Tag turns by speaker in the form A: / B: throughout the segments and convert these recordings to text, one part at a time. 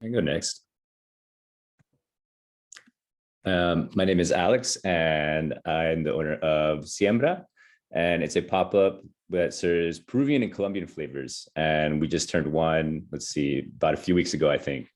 A: I can go next. My name is Alex, and I'm the owner of Siembra, and it's a pop-up that serves Peruvian and Colombian flavors. And we just turned one, let's see, about a few weeks ago, I think.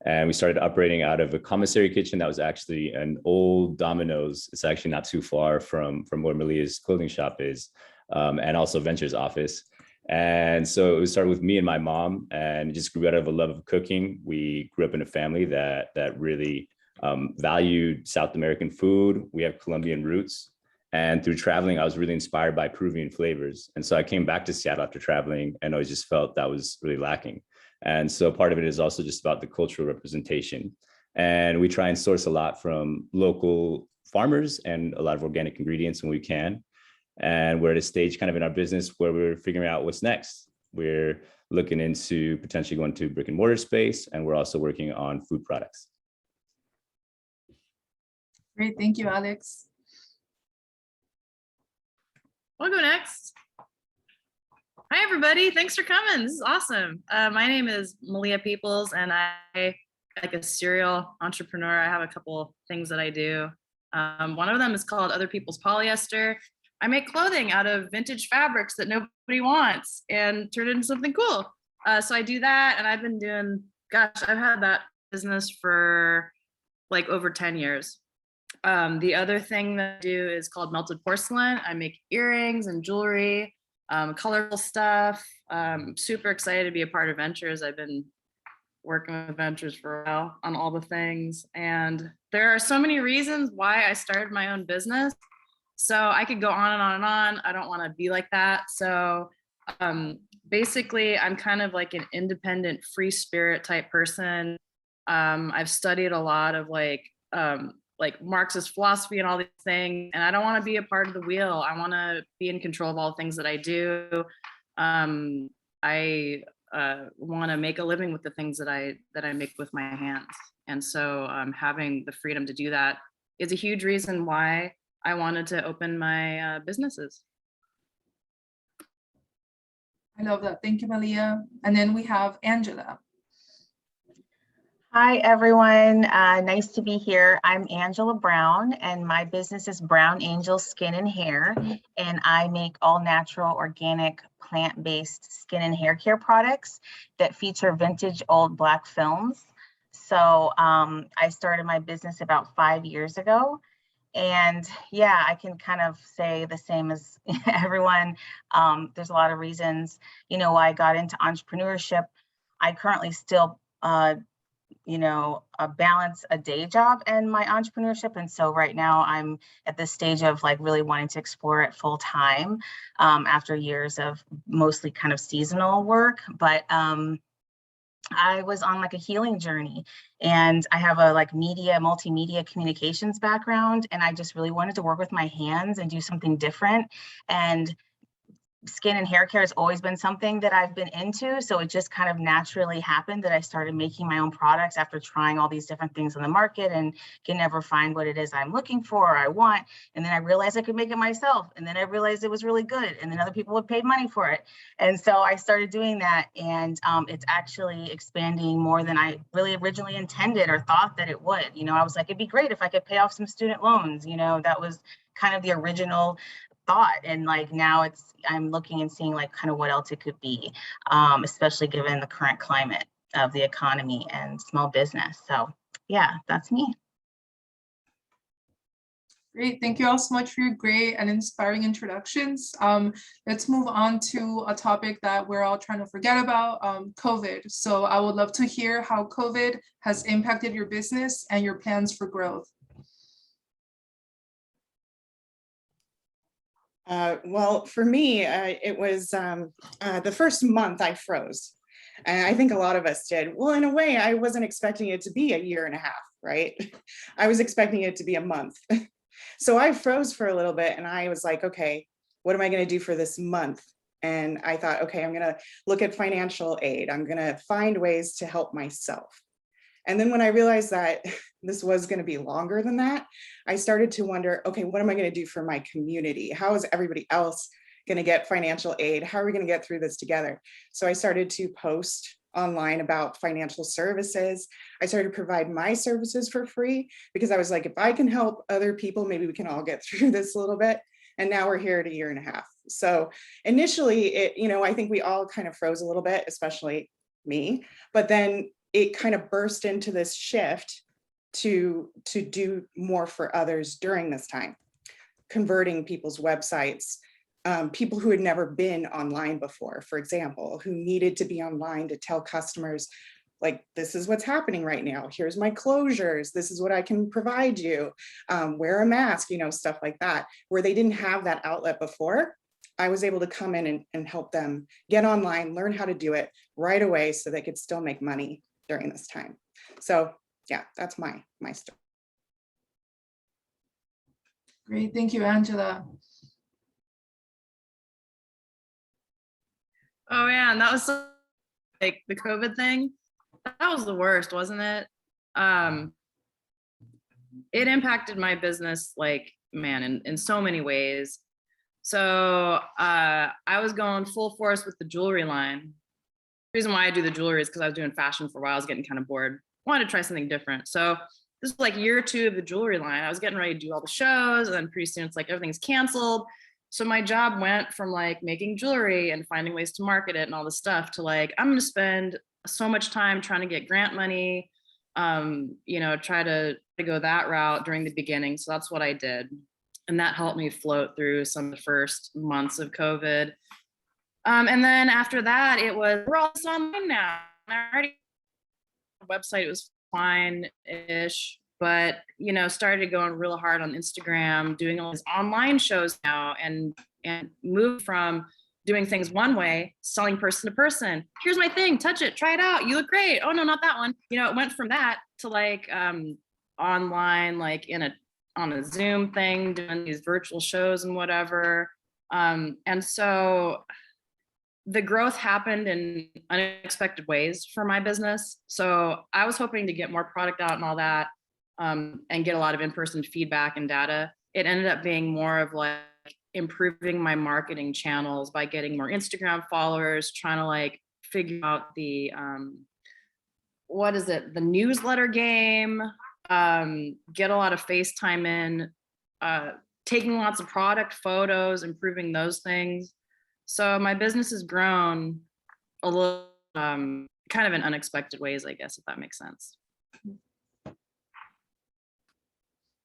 A: And we started operating out of a commissary kitchen that was actually an old Domino's. It's actually not too far from where Malia's clothing shop is, and also Venture's office. And so it started with me and my mom, and it just grew out of a love of cooking. We grew up in a family that really valued South American food. We have Colombian roots. And through traveling, I was really inspired by Peruvian flavors. And so I came back to Seattle after traveling, and I just felt that was really lacking. And so part of it is also just about the cultural representation. And we try and source a lot from local farmers and a lot of organic ingredients when we can. And we're at a stage kind of in our business where we're figuring out what's next. We're looking into potentially going to brick and mortar space, and we're also working on food products.
B: Great, thank you, Alex.
C: I'll go next. Hi, everybody. Thanks for coming. This is awesome. My name is Malia Peoples, and I like a serial entrepreneur. I have a couple things that I do. One of them is called Other People's Polyester. I make clothing out of vintage fabrics that nobody wants and turn it into something cool. So I do that, and I've been doing, gosh, I've had that business for like over 10 years. The other thing that I do is called melted porcelain. I make earrings and jewelry, colorful stuff. Super excited to be a part of Ventures. I've been working with Ventures for a while on all the things. And there are so many reasons why I started my own business. So I could go on and on and on. I don't want to be like that. So basically, I'm kind of like an independent, free spirit type person. I've studied a lot of like Marxist philosophy and all these things, and I don't want to be a part of the wheel. I want to be in control of all the things that I do. I want to make a living with the things that I make with my hands, and so having the freedom to do that is a huge reason why I wanted to open my businesses.
B: I love that. Thank you, Malia. And then we have Angela.
D: Hi, everyone. Nice to be here. I'm Angela Brown, and my business is Brown Angel Skin and Hair, and I make all natural, organic, plant-based skin and hair care products that feature vintage old Black films. So I started my business about 5 years ago. And yeah, I can kind of say the same as everyone. There's a lot of reasons, why I got into entrepreneurship. I currently still balance a day job and my entrepreneurship. And so right now I'm at this stage of like really wanting to explore it full time after years of mostly kind of seasonal work. But I was on like a healing journey, and I have a multimedia communications background, and I just really wanted to work with my hands and do something different. And skin and hair care has always been something that I've been into. So it just kind of naturally happened that I started making my own products after trying all these different things on the market and can never find what it is I'm looking for or I want. And then I realized I could make it myself. And then I realized it was really good. And then other people would pay money for it. And so I started doing that. And it's actually expanding more than I really originally intended or thought that it would. I was like, it'd be great if I could pay off some student loans. That was kind of the original thought. And like now I'm looking and seeing like kind of what else it could be, especially given the current climate of the economy and small business. So yeah, that's me.
B: Great, thank you all so much for your great and inspiring introductions. Let's move on to a topic that we're all trying to forget about, COVID. So I would love to hear how COVID has impacted your business and your plans for growth.
E: Well, for me, it was the first month I froze. And I think a lot of us did. Well, in a way, I wasn't expecting it to be a year and a half, right? I was expecting it to be a month. So I froze for a little bit, and I was like, okay, what am I going to do for this month? And I thought, okay, I'm going to look at financial aid. I'm going to find ways to help myself. And then when I realized that this was going to be longer than that, I started to wonder, okay, what am I going to do for my community? How is everybody else going to get financial aid? How are we going to get through this together? So I started to post online about financial services. I started to provide my services for free because I was like, if I can help other people, maybe we can all get through this a little bit. And now we're here at a year and a half. So initially, I think we all kind of froze a little bit, especially me, but then it kind of burst into this shift to do more for others during this time, converting people's websites, people who had never been online before, for example, who needed to be online to tell customers, like, this is what's happening right now. Here's my closures. This is what I can provide you. Wear a mask, stuff like that, where they didn't have that outlet before. I was able to come in and help them get online, learn how to do it right away so they could still make money during this time. So yeah, that's my story.
B: Great, thank you, Angela.
C: Oh yeah, and that was like the COVID thing. That was the worst, wasn't it? It impacted my business, like, man, in so many ways. So I was going full force with the jewelry line. The reason why I do the jewelry is because I was doing fashion for a while. I was getting kind of bored. Wanted to try something different. So this is like year 2 of the jewelry line. I was getting ready to do all the shows, and then pretty soon it's like everything's canceled. So my job went from like making jewelry and finding ways to market it and all this stuff to like, I'm going to spend so much time trying to get grant money, try to go that route during the beginning. So that's what I did. And that helped me float through some of the first months of COVID. And then after that, we're all just online now. I already, the website was fine-ish, but, started going real hard on Instagram, doing all these online shows now, and moved from doing things one way, selling person to person. Here's my thing, touch it, try it out. You look great. Oh no, not that one. It went from that to like online, like on a Zoom thing, doing these virtual shows and whatever. And so the growth happened in unexpected ways for my business. So I was hoping to get more product out and all that, and get a lot of in-person feedback and data. It ended up being more of like improving my marketing channels by getting more Instagram followers, trying to like figure out the the newsletter game, get a lot of FaceTime in, taking lots of product photos, improving those things. So my business has grown a little, kind of in unexpected ways, I guess, if that makes sense.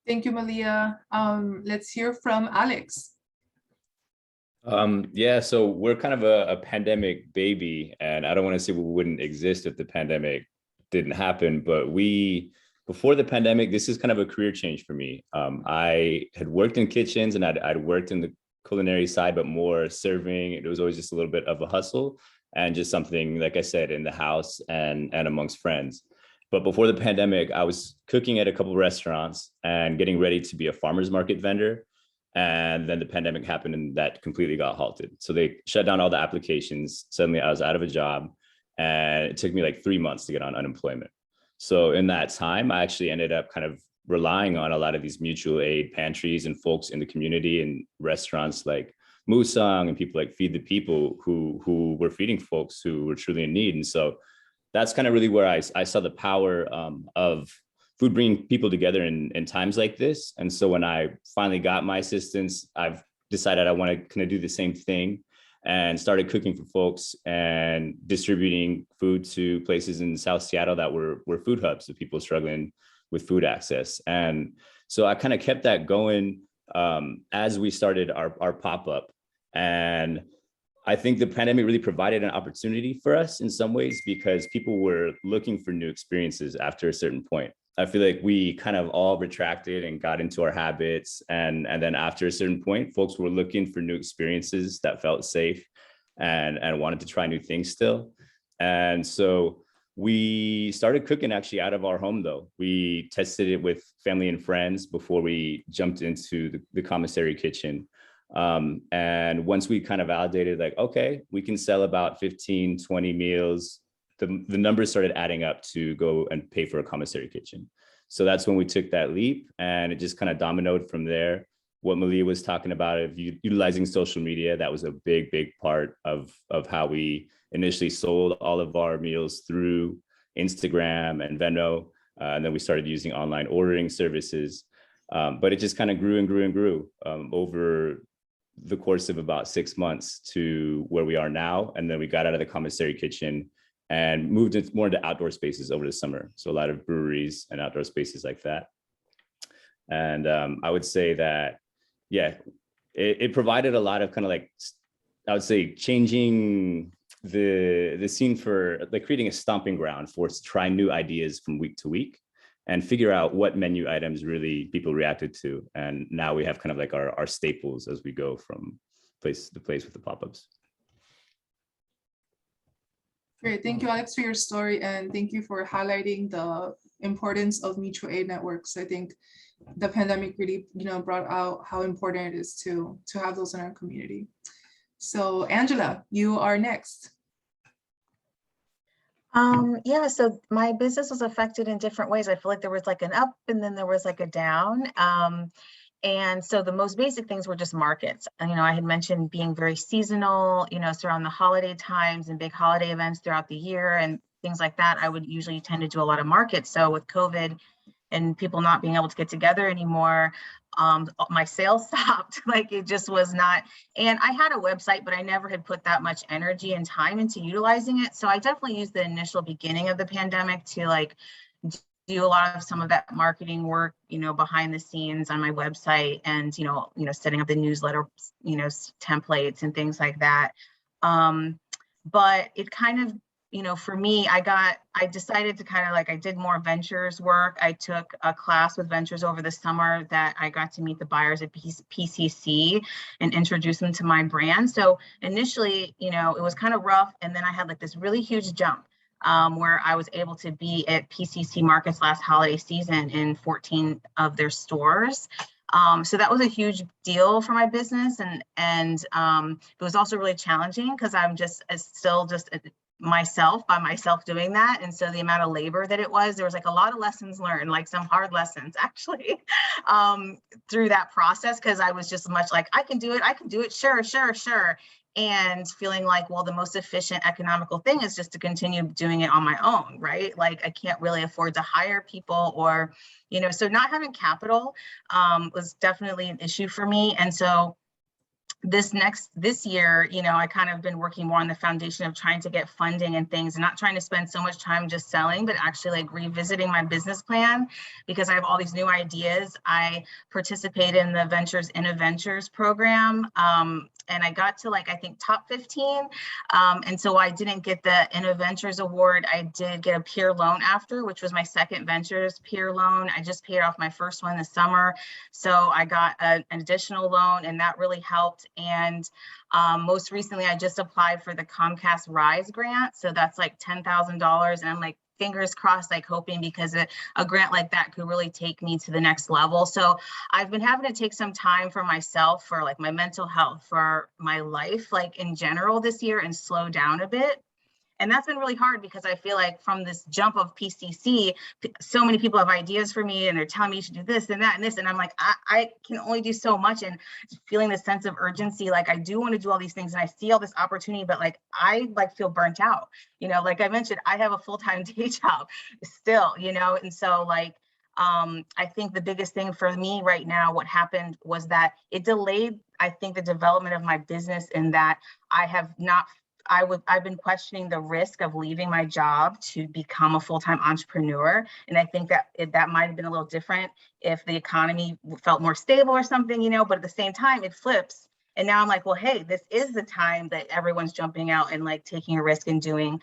B: Thank you, Malia. Let's hear from Alex.
A: Yeah, so we're kind of a pandemic baby, and I don't want to say we wouldn't exist if the pandemic didn't happen, but before the pandemic, this is kind of a career change for me. I had worked in kitchens, and I'd worked in the culinary side, but more serving. It was always just a little bit of a hustle and just something, like I said, in the house and amongst friends. But before the pandemic, I was cooking at a couple of restaurants and getting ready to be a farmer's market vendor. And then the pandemic happened and that completely got halted. So they shut down all the applications. Suddenly I was out of a job, and it took me like 3 months to get on unemployment. So in that time, I actually ended up kind of relying on a lot of these mutual aid pantries and folks in the community and restaurants like Musang and people like Feed the People who were feeding folks who were truly in need. And so that's kind of really where I saw the power of food bringing people together in times like this. And so when I finally got my assistance, I've decided I want to kind of do the same thing and started cooking for folks and distributing food to places in South Seattle that were food hubs of people struggling with food access. And so I kind of kept that going as we started our pop-up. And I think the pandemic really provided an opportunity for us in some ways because people were looking for new experiences after a certain point. I feel like we kind of all retracted and got into our habits. And then after a certain point, folks were looking for new experiences that felt safe and wanted to try new things still. And so we started cooking actually out of our home though. We tested it with family and friends before we jumped into the commissary kitchen. And once we kind of validated like, okay, we can sell about 15, 20 meals, the numbers started adding up to go and pay for a commissary kitchen. So that's when we took that leap, and it just kind of dominoed from there. what Malia was talking about, of utilizing social media, that was a big part of how we initially sold all of our meals through Instagram and Venmo. And then we started using online ordering services. But it just kind of grew and grew and grew over the course of about 6 months to where we are now. And then we got out of the commissary kitchen and moved more into outdoor spaces over the summer. So a lot of breweries and outdoor spaces like that. And I would say that, yeah, it provided a lot of kind of like, I would say, changing the scene for like creating a stomping ground for us to try new ideas from week to week and figure out what menu items really people reacted to. And now we have kind of like our staples as we go from place to place with the pop-ups.
B: Great, thank you, Alex, for your story, and thank you for highlighting the importance of mutual aid networks. I think the pandemic really, brought out how important it is to have those in our community. So Angela, you are next.
D: Yeah, so my business was affected in different ways. I feel like there was like an up and then there was like a down. And so the most basic things were just markets. And, I had mentioned being very seasonal, so around the holiday times and big holiday events throughout the year and things like that, I would usually tend to do a lot of markets. So with COVID and people not being able to get together anymore, my sales stopped. Like it just was not, and I had a website, but I never had put that much energy and time into utilizing it. So I definitely used the initial beginning of the pandemic to like do a lot of some of that marketing work, behind the scenes on my website and, setting up the newsletter, templates and things like that. But it kind of, for me, I decided to kind of like, I did more ventures work. I took a class with ventures over the summer that I got to meet the buyers at PCC and introduce them to my brand. So initially, it was kind of rough. And then I had like this really huge jump where I was able to be at PCC Markets last holiday season in 14 of their stores. So that was a huge deal for my business. And it was also really challenging because I'm still just by myself doing that. And so the amount of labor that it was, there was like a lot of lessons learned, like some hard lessons actually through that process. Cause I was just much like, I can do it. Sure. And feeling like, well, the most efficient economical thing is just to continue doing it on my own, right? Like I can't really afford to hire people or, so not having capital was definitely an issue for me. And so this year, I kind of been working more on the foundation of trying to get funding and things and not trying to spend so much time just selling, but actually like revisiting my business plan because I have all these new ideas. I participated in the Ventures in a Ventures program. And I got to like, I think top 15. And so I didn't get the InnoVentures award. I did get a peer loan after, which was my second Ventures peer loan. I just paid off my first one this summer. So I got an additional loan and that really helped. And most recently, I just applied for the Comcast Rise grant. So that's like $10,000. And I'm like, fingers crossed, like hoping because a grant like that could really take me to the next level. So I've been having to take some time for myself, for like my mental health, for my life, like in general this year and slow down a bit. And that's been really hard because I feel like from this jump of PCC, so many people have ideas for me and they're telling me you should do this and that and this. And I'm like, I can only do so much and feeling this sense of urgency. Like I do want to do all these things and I see all this opportunity, but like, I like feel burnt out, like I mentioned, I have a full-time day job still, and so like, I think the biggest thing for me right now, what happened was that it delayed, I think, the development of my business in that I've been questioning the risk of leaving my job to become a full-time entrepreneur. And I think that that might've been a little different if the economy felt more stable or something, but at the same time it flips. And now I'm like, well, hey, this is the time that everyone's jumping out and like taking a risk and doing,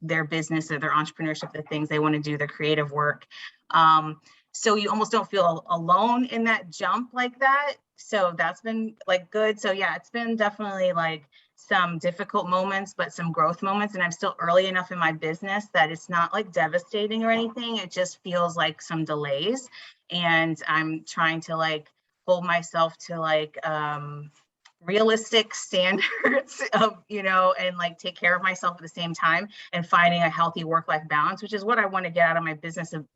D: their business or their entrepreneurship, the things they want to do, their creative work. So you almost don't feel alone in that jump like that. So that's been like good. So yeah, it's been definitely like some difficult moments, but some growth moments. And I'm still early enough in my business that it's not like devastating or anything. It just feels like some delays. And I'm trying to like hold myself to like realistic standards of, and like take care of myself at the same time, and finding a healthy work-life balance, which is what I want to get out of my business. Of,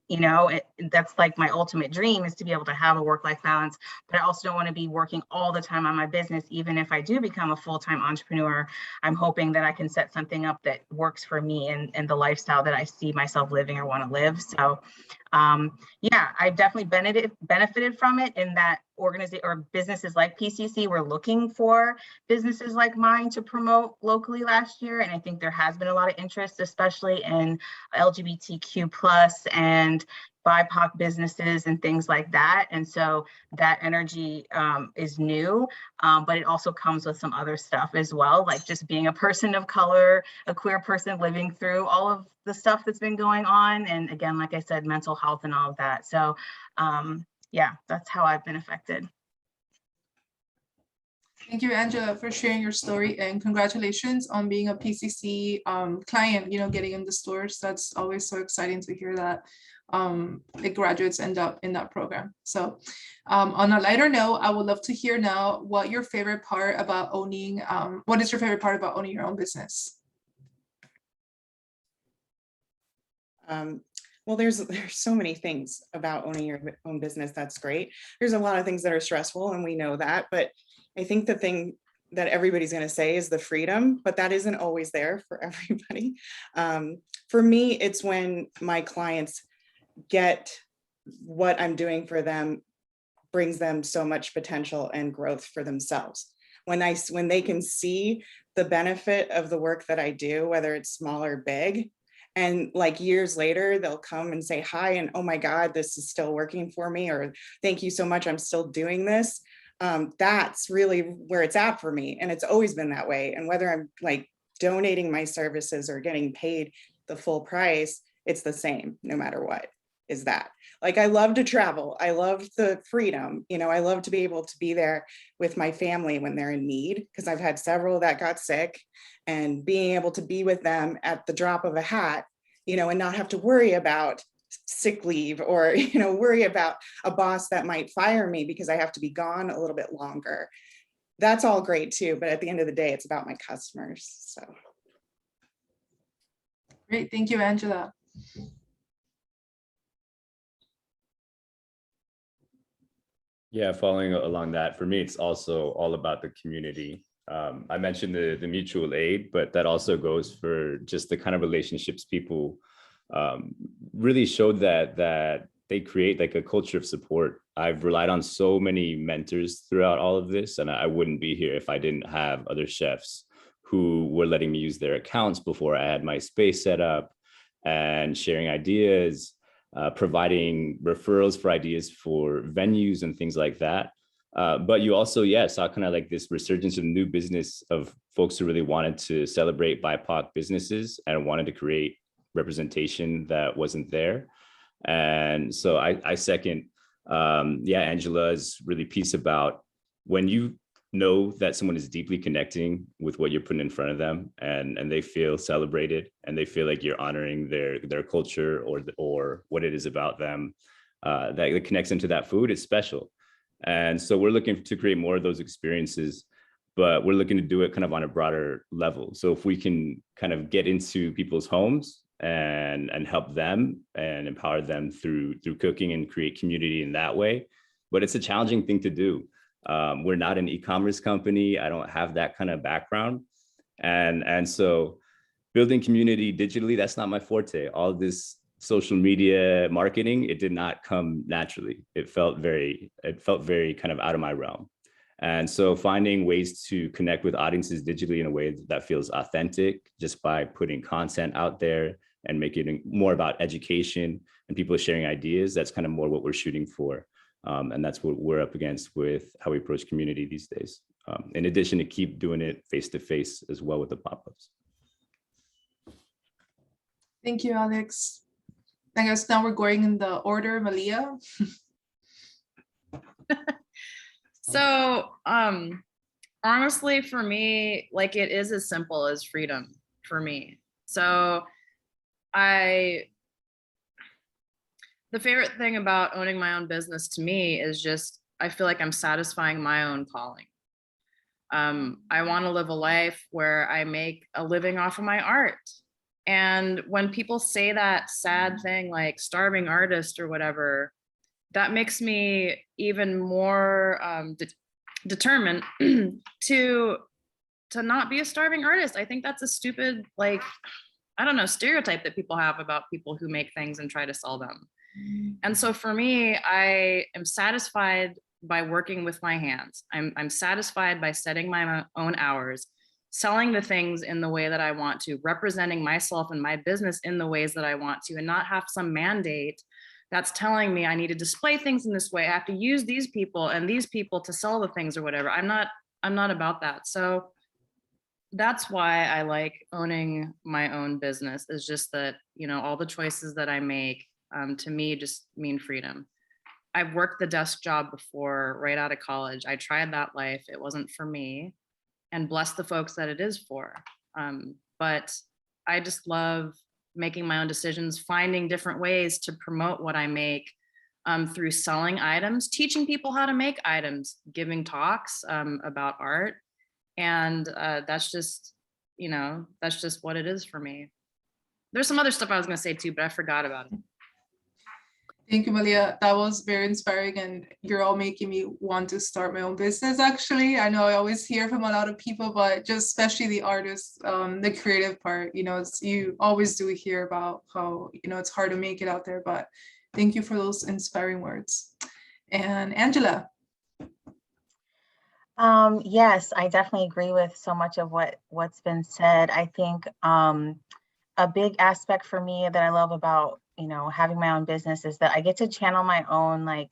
D: that's like my ultimate dream, is to be able to have a work-life balance, but I also don't want to be working all the time on my business. Even if I do become a full-time entrepreneur, I'm hoping that I can set something up that works for me and the lifestyle that I see myself living or want to live. So yeah, I've definitely benefited from it, in that organization or businesses like PCC were looking for businesses like mine to promote locally last year. And I think there has been a lot of interest, especially in LGBTQ plus and BIPOC businesses and things like that. And so that energy is new, but it also comes with some other stuff as well, like just being a person of color, a queer person living through all of the stuff that's been going on. And again, like I said, mental health and all of that. So yeah, that's how I've been affected.
B: Thank you, Angela, for sharing your story, and congratulations on being a PCC client, getting in the stores. That's always so exciting to hear that the graduates end up in that program. So on a lighter note, I would love to hear now what is your favorite part about owning your own business?
E: Well, there's so many things about owning your own business that's great. There's a lot of things that are stressful, and we know that, but I think the thing that everybody's going to say is the freedom, but that isn't always there for everybody. For me, it's when my clients get what I'm doing for them brings them so much potential and growth for themselves. When they can see the benefit of the work that I do, whether it's small or big, and like years later, they'll come and say hi, and oh my God, this is still working for me, or thank you so much, I'm still doing this. That's really where it's at for me. And it's always been that way. And whether I'm like donating my services or getting paid the full price, it's the same no matter what. Is that, like, I love to travel. I love the freedom. I love to be able to be there with my family when they're in need, because I've had several that got sick, and being able to be with them at the drop of a hat, and not have to worry about sick leave or, worry about a boss that might fire me because I have to be gone a little bit longer. That's all great too. But at the end of the day, it's about my customers. So.
B: Great. Thank you, Angela.
A: Yeah, following along that, for me, it's also all about the community. I mentioned the mutual aid, but that also goes for just the kind of relationships people really showed that they create like a culture of support. I've relied on so many mentors throughout all of this, and I wouldn't be here if I didn't have other chefs who were letting me use their accounts before I had my space set up, and sharing ideas, providing referrals for ideas for venues and things like that. But you also, saw kind of like this resurgence of new business of folks who really wanted to celebrate BIPOC businesses and wanted to create representation that wasn't there. And so I second, Angela's really piece about when you know that someone is deeply connecting with what you're putting in front of them, and they feel celebrated, and they feel like you're honoring their culture or what it is about them, that it connects into that food is special. And so we're looking to create more of those experiences, but we're looking to do it kind of on a broader level. So if we can kind of get into people's homes and help them and empower them through cooking and create community in that way. But it's a challenging thing to do. We're not an e-commerce company. I don't have that kind of background. And so building community digitally, that's not my forte. All this social media marketing, it did not come naturally. It felt very kind of out of my realm. And so finding ways to connect with audiences digitally in a way that feels authentic, just by putting content out there and making it more about education and people sharing ideas, that's kind of more what we're shooting for. And that's what we're up against with how we approach community these days. In addition to keep doing it face-to-face as well with the pop-ups.
B: Thank you, Alex. I guess now we're going in the order, Malia.
C: So honestly, for me, like, it is as simple as freedom for me. So the favorite thing about owning my own business to me is just, I feel like I'm satisfying my own calling. I want to live a life where I make a living off of my art. And when people say that sad thing like starving artist or whatever, that makes me even more determined to not be a starving artist. I think that's a stupid, like, I don't know, stereotype that people have about people who make things and try to sell them. And so for me, I am satisfied by working with my hands. I'm satisfied by setting my own hours, selling the things in the way that I want to, representing myself and my business in the ways that I want to, and not have some mandate that's telling me I need to display things in this way. I have to use these people and these people to sell the things or whatever. I'm not about that. So that's why I like owning my own business, is just that, you know, all the choices that I make to me just mean freedom. I've worked the desk job before right out of college. I tried that life. It wasn't for me, and bless the folks that it is for. But I just love making my own decisions, finding different ways to promote what I make through selling items, teaching people how to make items, giving talks about art. And that's just, you know, that's just what it is for me. There's some other stuff I was going to say too, but I forgot about it.
B: Thank you, Malia. That was very inspiring, and you're all making me want to start my own business. Actually, I know I always hear from a lot of people, but just especially the artists, the creative part, you know, you always do hear about how, you know, it's hard to make it out there, but thank you for those inspiring words. And Angela.
D: Yes, I definitely agree with so much of what's been said. I think a big aspect for me that I love about, you know, having my own business is that I get to channel my own, like,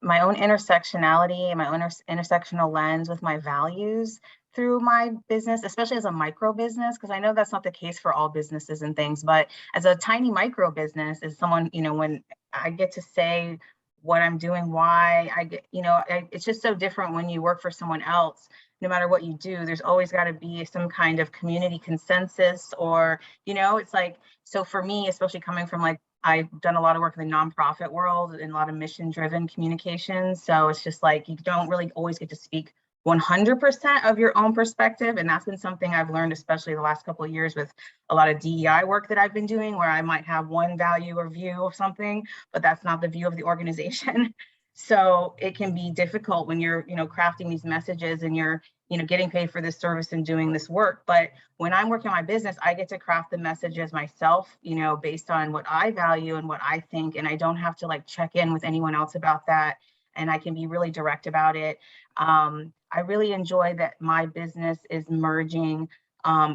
D: my own intersectionality and my own intersectional lens with my values through my business, especially as a micro business, because I know that's not the case for all businesses and things, but as a tiny micro business, as someone, you know, when I get to say what I'm doing, why I get, you know, it's just so different when you work for someone else. No matter what you do, there's always got to be some kind of community consensus, or, you know, it's like, so for me, especially coming from, like, I've done a lot of work in the nonprofit world and a lot of mission-driven communications. So it's just like, you don't really always get to speak 100% of your own perspective. And that's been something I've learned, especially the last couple of years with a lot of DEI work that I've been doing, where I might have one value or view of something, but that's not the view of the organization. So it can be difficult when you're, you know, crafting these messages and you're, you know, getting paid for this service and doing this work. But when I'm working on my business, I get to craft the messages myself, you know, based on what I value and what I think, and I don't have to, like, check in with anyone else about that. And I can be really direct about it. I really enjoy that my business is merging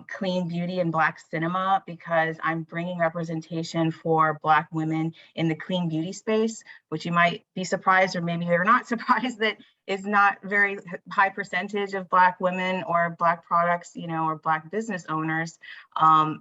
D: clean beauty and Black cinema, because I'm bringing representation for Black women in the clean beauty space, which you might be surprised, or maybe you're not surprised, that is not very high percentage of Black women or Black products, you know, or Black business owners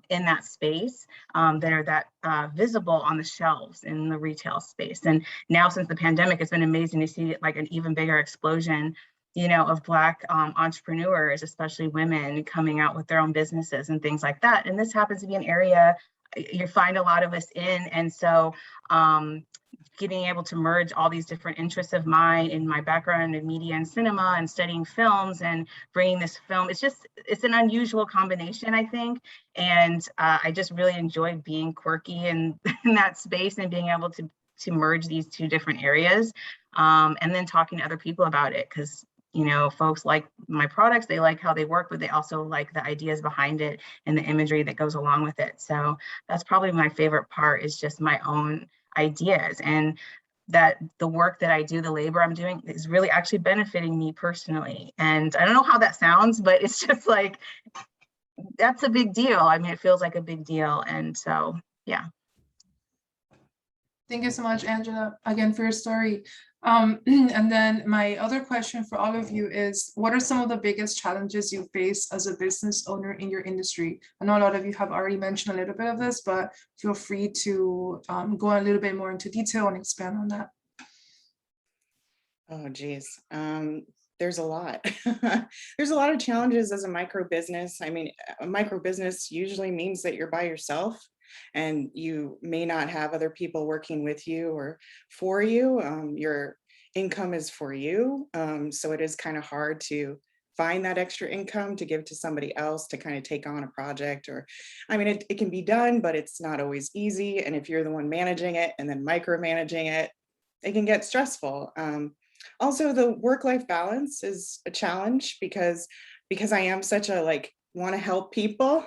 D: in that space that are that visible on the shelves in the retail space. And now, since the pandemic, it's been amazing to see, like, an even bigger explosion, you know, of Black entrepreneurs, especially women, coming out with their own businesses and things like that. And this happens to be an area you find a lot of us in. And so getting able to merge all these different interests of mine in my background in media and cinema and studying films and bringing this film, it's an unusual combination, I think. And I just really enjoyed being quirky in that space and being able to merge these two different areas, and then talking to other people about it, because, you know, folks like my products, they like how they work, but they also like the ideas behind it and the imagery that goes along with it. So that's probably my favorite part, is just my own ideas, and that the work that I do, the labor I'm doing, is really actually benefiting me personally. And I don't know how that sounds, but it's just like, that's a big deal. I mean, it feels like a big deal. And so, yeah.
B: Thank you so much, Angela, again, for your story. And then my other question for all of you is, what are some of the biggest challenges you face as a business owner in your industry? I know a lot of you have already mentioned a little bit of this, but feel free to go a little bit more into detail and expand on that.
E: Oh, geez. There's a lot. There's a lot of challenges as a micro business. I mean, a micro business usually means that you're by yourself, and you may not have other people working with you or for you. Your income is for you. So it is kind of hard to find that extra income to give to somebody else to kind of take on a project. Or, I mean, it can be done, but it's not always easy. And if you're the one managing it and then micromanaging it, it can get stressful. Also, the work-life balance is a challenge because I am such a want to help people,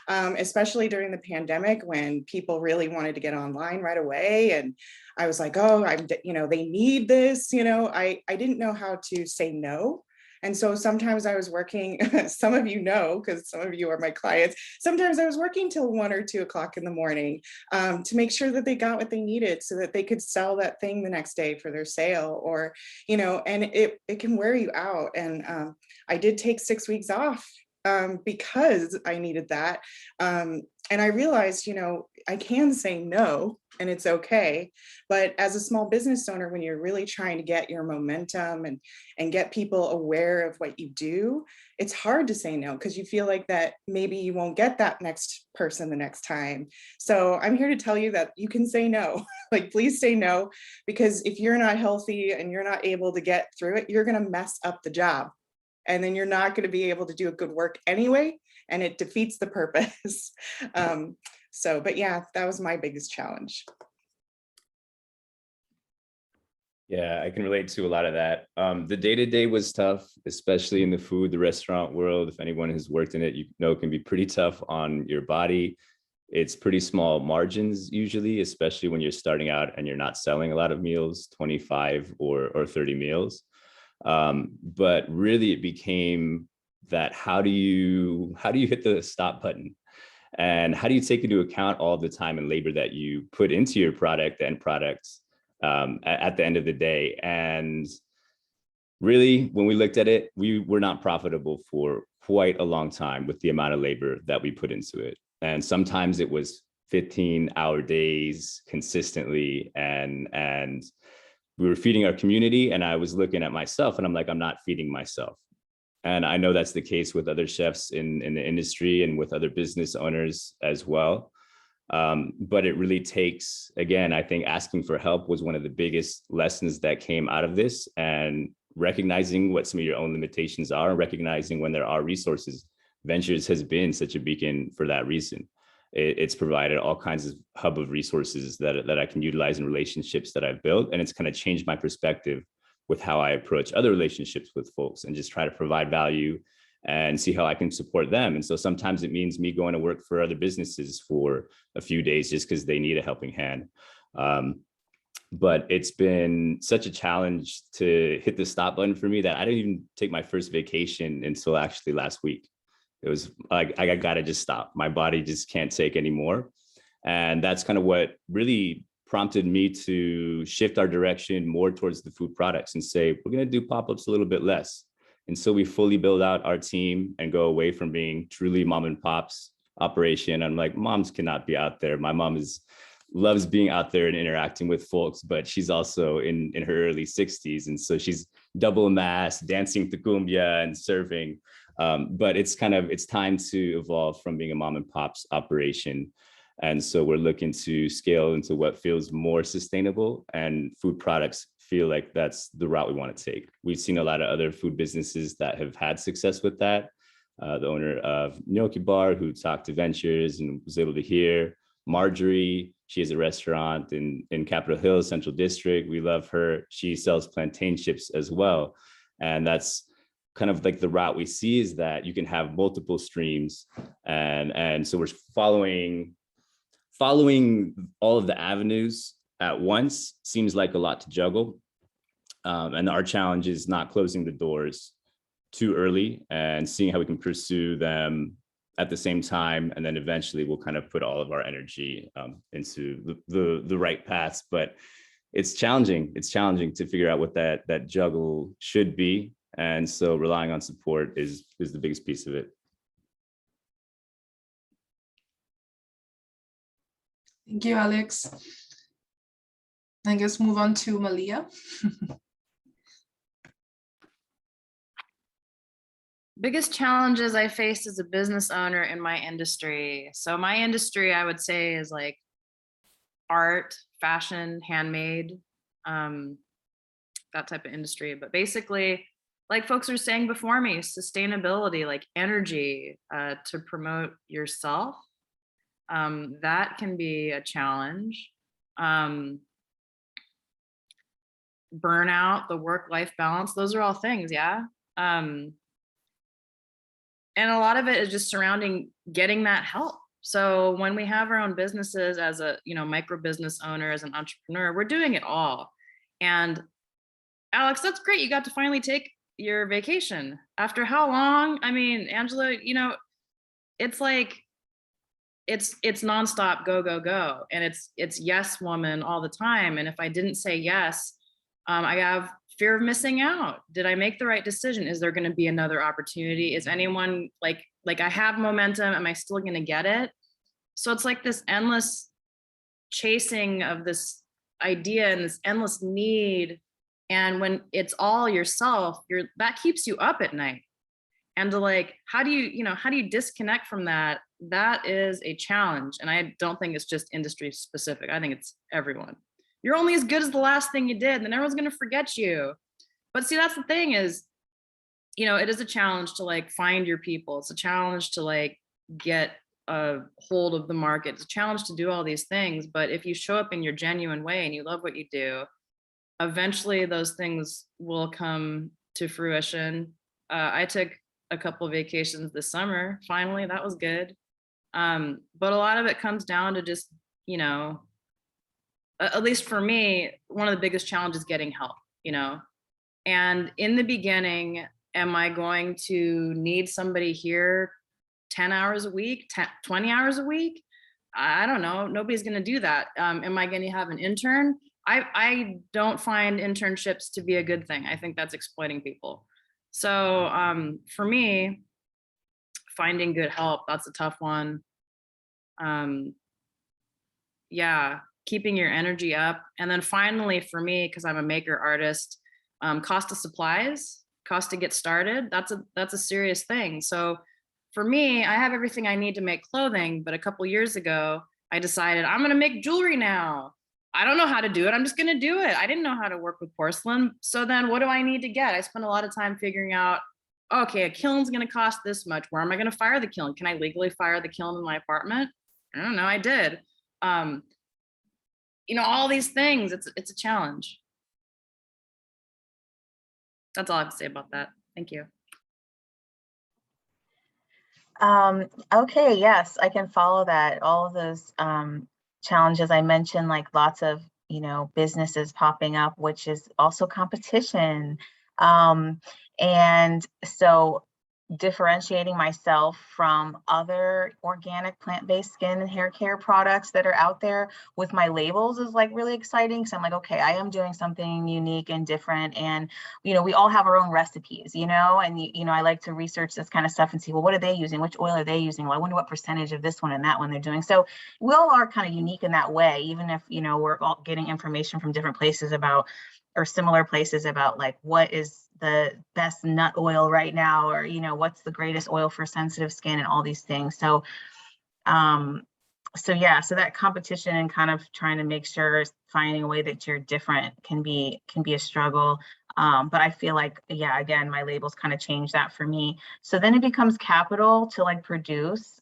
E: especially during the pandemic when people really wanted to get online right away. And I was like, oh, they need this, I didn't know how to say no. And so sometimes I was working, some of you know, because some of you are my clients, sometimes I was working till 1 or 2 o'clock in the morning to make sure that they got what they needed so that they could sell that thing the next day for their sale, or, and it can wear you out. And I did take 6 weeks off because I needed that. And I realized, I can say no and it's okay. But as a small business owner, when you're really trying to get your momentum and get people aware of what you do, it's hard to say no because you feel like that maybe you won't get that next person the next time. So I'm here to tell you that you can say no. Please say no, because if you're not healthy and you're not able to get through it, you're going to mess up the job. And then you're not going to be able to do a good work anyway, and it defeats the purpose. But yeah, that was my biggest challenge.
A: Yeah, I can relate to a lot of that. The day-to-day was tough, especially in the food, the restaurant world. If anyone has worked in it, it can be pretty tough on your body. It's pretty small margins usually, especially when you're starting out and you're not selling a lot of meals, 25 or 30 meals. But really it became that how do you hit the stop button, and how do you take into account all the time and labor that you put into your product and products at the end of the day. And really, when we looked at it, we were not profitable for quite a long time with the amount of labor that we put into it. And sometimes it was 15-hour days consistently, and we were feeding our community, and I was looking at myself and I'm like, I'm not feeding myself. And I know that's the case with other chefs in the industry and with other business owners as well. But it really takes, again, I think asking for help was one of the biggest lessons that came out of this, and recognizing what some of your own limitations are, and recognizing when there are resources. Ventures has been such a beacon for that reason. It's provided all kinds of hub of resources that I can utilize in relationships that I've built. And it's kind of changed my perspective with how I approach other relationships with folks, and just try to provide value and see how I can support them. And so sometimes it means me going to work for other businesses for a few days just because they need a helping hand. But it's been such a challenge to hit the stop button for me that I didn't even take my first vacation until actually last week. It was like, I got to just stop. My body just can't take anymore. And that's kind of what really prompted me to shift our direction more towards the food products and say, we're going to do pop-ups a little bit less. And so we fully build out our team and go away from being truly mom and pop's operation. I'm like, moms cannot be out there. My mom loves being out there and interacting with folks, but she's also in her early 60s. And so she's double masked, dancing to cumbia and surfing. But it's time to evolve from being a mom and pop's operation. And so we're looking to scale into what feels more sustainable, and food products feel like that's the route we want to take. We've seen a lot of other food businesses that have had success with that. The owner of Gnocchi Bar, who talked to Ventures and was able to hear. Marjorie, she has a restaurant in Capitol Hill, Central District. We love her. She sells plantain chips as well. And that's kind of like the route we see, is that you can have multiple streams. And so we're following all of the avenues at once seems like a lot to juggle. And our challenge is not closing the doors too early and seeing how we can pursue them at the same time. And then eventually we'll kind of put all of our energy into the right paths. But it's challenging. It's challenging to figure out what that juggle should be. And so relying on support is the biggest piece of it.
B: Thank you, Alex. I guess move on to Malia.
C: Biggest challenges I faced as a business owner in my industry. So my industry, I would say, is like art, fashion, handmade, that type of industry. But basically, like folks are saying before me, sustainability, like energy to promote yourself. That can be a challenge. Burnout, the work-life balance, those are all things, yeah. And a lot of it is just surrounding getting that help. So when we have our own businesses as a, micro business owner, as an entrepreneur, we're doing it all. And Alex, that's great. You got to finally take your vacation. After how long? I mean, Angela, it's like, it's nonstop, go, go, go. And it's yes woman all the time. And if I didn't say yes, I have fear of missing out. Did I make the right decision? Is there going to be another opportunity? Is anyone like I have momentum? Am I still going to get it? So it's like this endless chasing of this idea and this endless need. And when it's all yourself, that keeps you up at night. And to like, how do you disconnect from that? That is a challenge. And I don't think it's just industry specific. I think it's everyone. You're only as good as the last thing you did, and then everyone's going to forget you. But see, that's the thing is, it is a challenge to like find your people. It's a challenge to like get a hold of the market. It's a challenge to do all these things. But if you show up in your genuine way and you love what you do, eventually those things will come to fruition. I took a couple of vacations this summer. Finally, that was good. But a lot of it comes down to just, at least for me, one of the biggest challenges is getting help, and in the beginning, am I going to need somebody here 10 hours a week, 20 hours a week? I don't know. Nobody's going to do that. Am I going to have an intern? I don't find internships to be a good thing. I think that's exploiting people. So for me, finding good help, that's a tough one. Yeah, keeping your energy up. And then finally for me, because I'm a maker artist, cost of supplies, cost to get started, that's a serious thing. So for me, I have everything I need to make clothing, but a couple years ago, I decided I'm gonna make jewelry now. I don't know how to do it. I'm just going to do it. I didn't know how to work with porcelain. So then what do I need to get? I spent a lot of time figuring out, okay, a kiln's going to cost this much. Where am I going to fire the kiln? Can I legally fire the kiln in my apartment? I don't know. I did. All these things, it's a challenge. That's all I have to say about that. Thank you.
D: Okay, yes, I can follow that. All of those challenges I mentioned, like lots of businesses popping up, which is also competition, and so differentiating myself from other organic plant-based skin and hair care products that are out there with my labels is like really exciting. So I'm like, okay, I am doing something unique and different. And, we all have our own recipes, and, I like to research this kind of stuff and see, well, what are they using? Which oil are they using? Well, I wonder what percentage of this one and that one they're doing. So we all are kind of unique in that way, even if, we're all getting information from different places about, or similar places about like, what is the best nut oil right now, or what's the greatest oil for sensitive skin and all these things. So so that competition and kind of trying to make sure finding a way that you're different can be a struggle. But I feel like, again, my labels kind of change that for me. So then it becomes capital to like produce,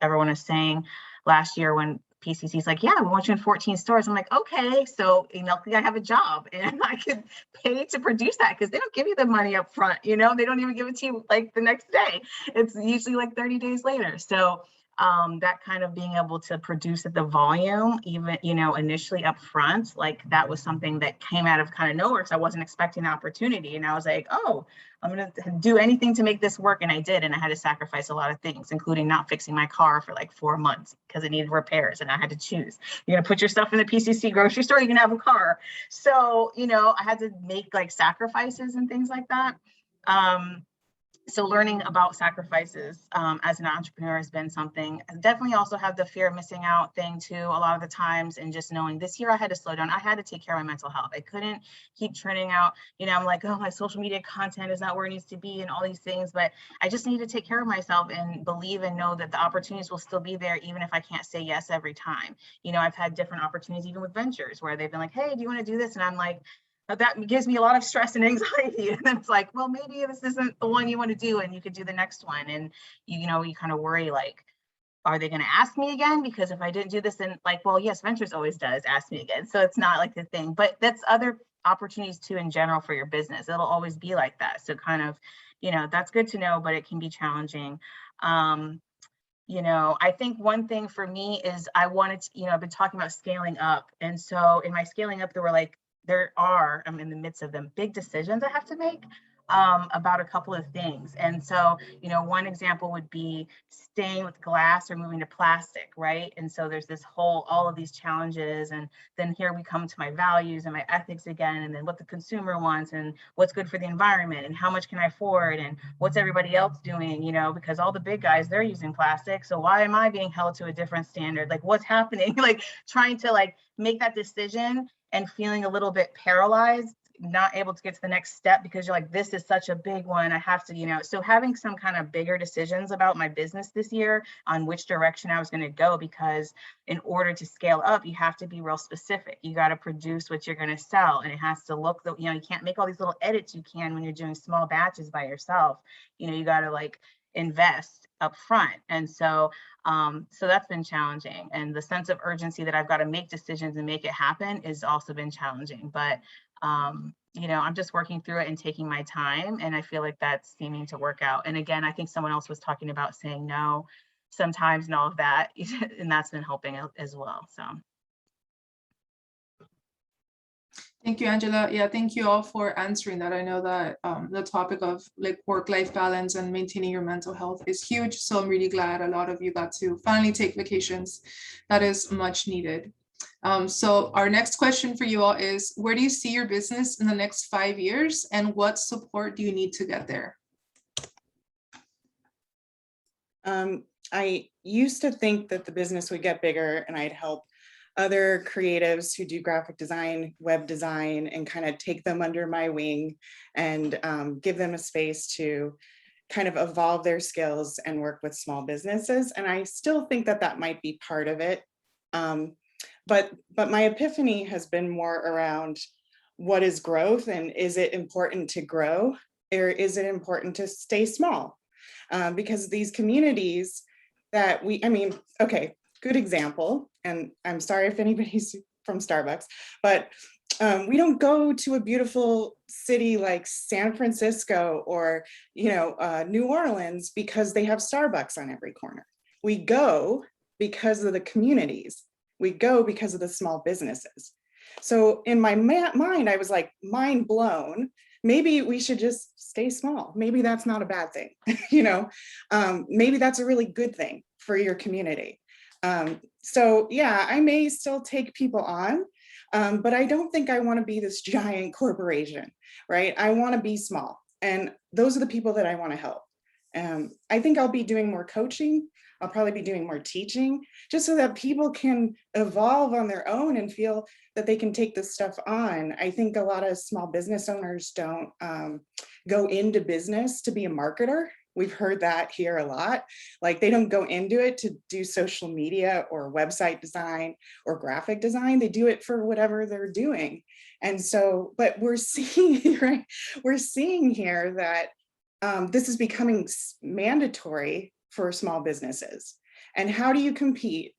D: everyone is saying last year when PCC's like, yeah, we want you in 14 stores. I'm like, okay, so I have a job and I could pay to produce that, because they don't give you the money up front, they don't even give it to you like the next day. It's usually like 30 days later. So that kind of being able to produce at the volume, even, initially up front, like that was something that came out of kind of nowhere. So I wasn't expecting the opportunity. And I was like, oh, I'm going to do anything to make this work. And I did. And I had to sacrifice a lot of things, including not fixing my car for like 4 months because it needed repairs. And I had to choose, you're going to put your stuff in the PCC grocery store, you're going to have a car. So, I had to make like sacrifices and things like that. So learning about sacrifices as an entrepreneur has been something. I definitely also have the fear of missing out thing too, a lot of the times, and just knowing this year I had to slow down. I had to take care of my mental health. I couldn't keep churning out, I'm like, oh, my social media content is not where it needs to be and all these things, but I just need to take care of myself and believe and know that the opportunities will still be there, even if I can't say yes every time. I've had different opportunities, even with ventures, where they've been like, hey, do you want to do this? And I'm like, that gives me a lot of stress and anxiety. And then it's like, well, maybe this isn't the one you want to do, and you could do the next one. And you know, you kind of worry, like, are they going to ask me again? Because if I didn't do this, then like, well, yes, Ventures always does ask me again. So it's not like the thing, but that's other opportunities too in general for your business. It'll always be like that. So kind of, you know, that's good to know, but it can be challenging. You know, I think one thing for me is I wanted to, you know, I've been talking about scaling up. And so in my scaling up, I'm in the midst of them, big decisions I have to make about a couple of things. And so, you know, one example would be staying with glass or moving to plastic, right? And so there's this all of these challenges. And then here we come to my values and my ethics again, and then what the consumer wants and what's good for the environment and how much can I afford and what's everybody else doing, you know, because all the big guys, they're using plastic. So why am I being held to a different standard? Like, what's happening? Like trying to like make that decision and feeling a little bit paralyzed, not able to get to the next step because you're like, this is such a big one. I have to, you know, so having some kind of bigger decisions about my business this year on which direction I was going to go, because in order to scale up, you have to be real specific. You got to produce what you're going to sell, and it has to look, you know, you can't make all these little edits you can when you're doing small batches by yourself. You know, you got to like invest up front. And so so that's been challenging, and the sense of urgency that I've got to make decisions and make it happen is also been challenging. But you know, I'm just working through it and taking my time, and I feel like that's seeming to work out. And again, I think someone else was talking about saying no sometimes and all of that, and that's been helping as well. So
B: thank you, Angela. Yeah, thank you all for answering that. I know that the topic of like work-life balance and maintaining your mental health is huge. So I'm really glad a lot of you got to finally take vacations. That is much needed. So our next question for you all is, where do you see your business in the next 5 years, and what support do you need to get there?
E: I used to think that the business would get bigger and I'd help other creatives who do graphic design, web design, and kind of take them under my wing and give them a space to kind of evolve their skills and work with small businesses. And I still think that that might be part of it. But my epiphany has been more around what is growth, and is it important to grow, or is it important to stay small? Because these communities that okay, good example, and I'm sorry if anybody's from Starbucks, but we don't go to a beautiful city like San Francisco or, you know, New Orleans because they have Starbucks on every corner. We go because of the communities. We go because of the small businesses. So in my mind, I was like, mind blown. Maybe we should just stay small. Maybe that's not a bad thing. You know, maybe that's a really good thing for your community. So yeah, I may still take people on, but I don't think I want to be this giant corporation, right? I want to be small, and those are the people that I want to help. I think I'll be doing more coaching. I'll probably be doing more teaching, just so that people can evolve on their own and feel that they can take this stuff on. I think a lot of small business owners don't go into business to be a marketer. We've heard that here a lot. Like, they don't go into it to do social media or website design or graphic design. They do it for whatever they're doing. And so, but we're seeing, right? We're seeing here that this is becoming mandatory for small businesses. And how do you compete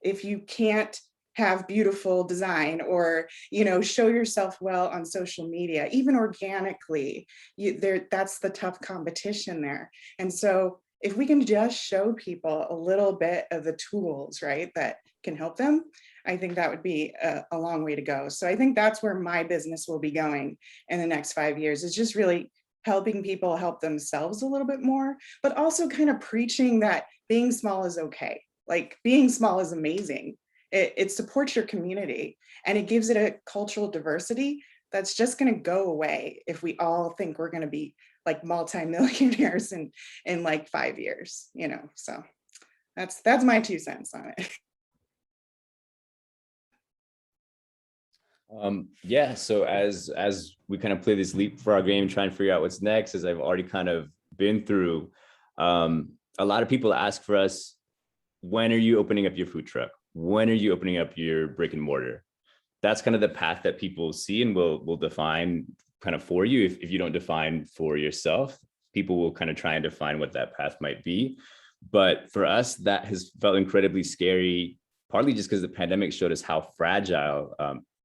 E: if you can't have beautiful design or, you know, show yourself well on social media, even organically? That's the tough competition there. And so if we can just show people a little bit of the tools, right, that can help them, I think that would be a long way to go. So I think that's where my business will be going in the next 5 years, is just really helping people help themselves a little bit more, but also kind of preaching that being small is okay. Like, being small is amazing. It supports your community, and it gives it a cultural diversity that's just going to go away if we all think we're going to be like multimillionaires in like 5 years, you know. So that's my 2 cents on it.
A: Yeah, so as we kind of play this leapfrog game, trying to figure out what's next, as I've already kind of been through, a lot of people ask for us, when are you opening up your food truck? When are you opening up your brick and mortar? that's kind of the path that people see and will define kind of for you. If you don't define for yourself, people will kind of try and define what that path might be. But for us, that has felt incredibly scary, partly just because the pandemic showed us how fragile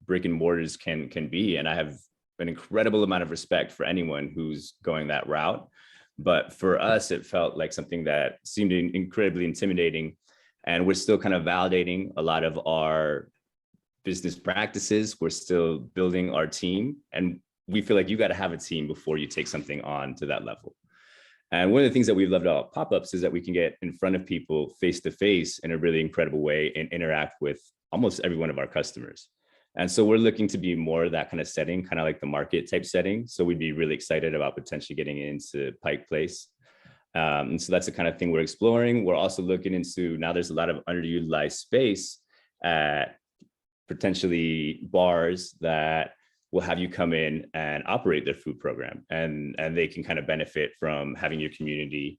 A: brick and mortars can be. And I have an incredible amount of respect for anyone who's going that route. But for us, it felt like something that seemed incredibly intimidating. And we're still kind of validating a lot of our business practices. We're still building our team. And we feel like you got to have a team before you take something on to that level. And one of the things that we've loved about pop-ups is that we can get in front of people face to face in a really incredible way and interact with almost every one of our customers. And so we're looking to be more of that kind of setting, kind of like the market type setting. So we'd be really excited about potentially getting into Pike Place. And so that's the kind of thing we're exploring. We're also looking into, now there's a lot of underutilized space at potentially bars that will have you come in and operate their food program, and they can kind of benefit from having your community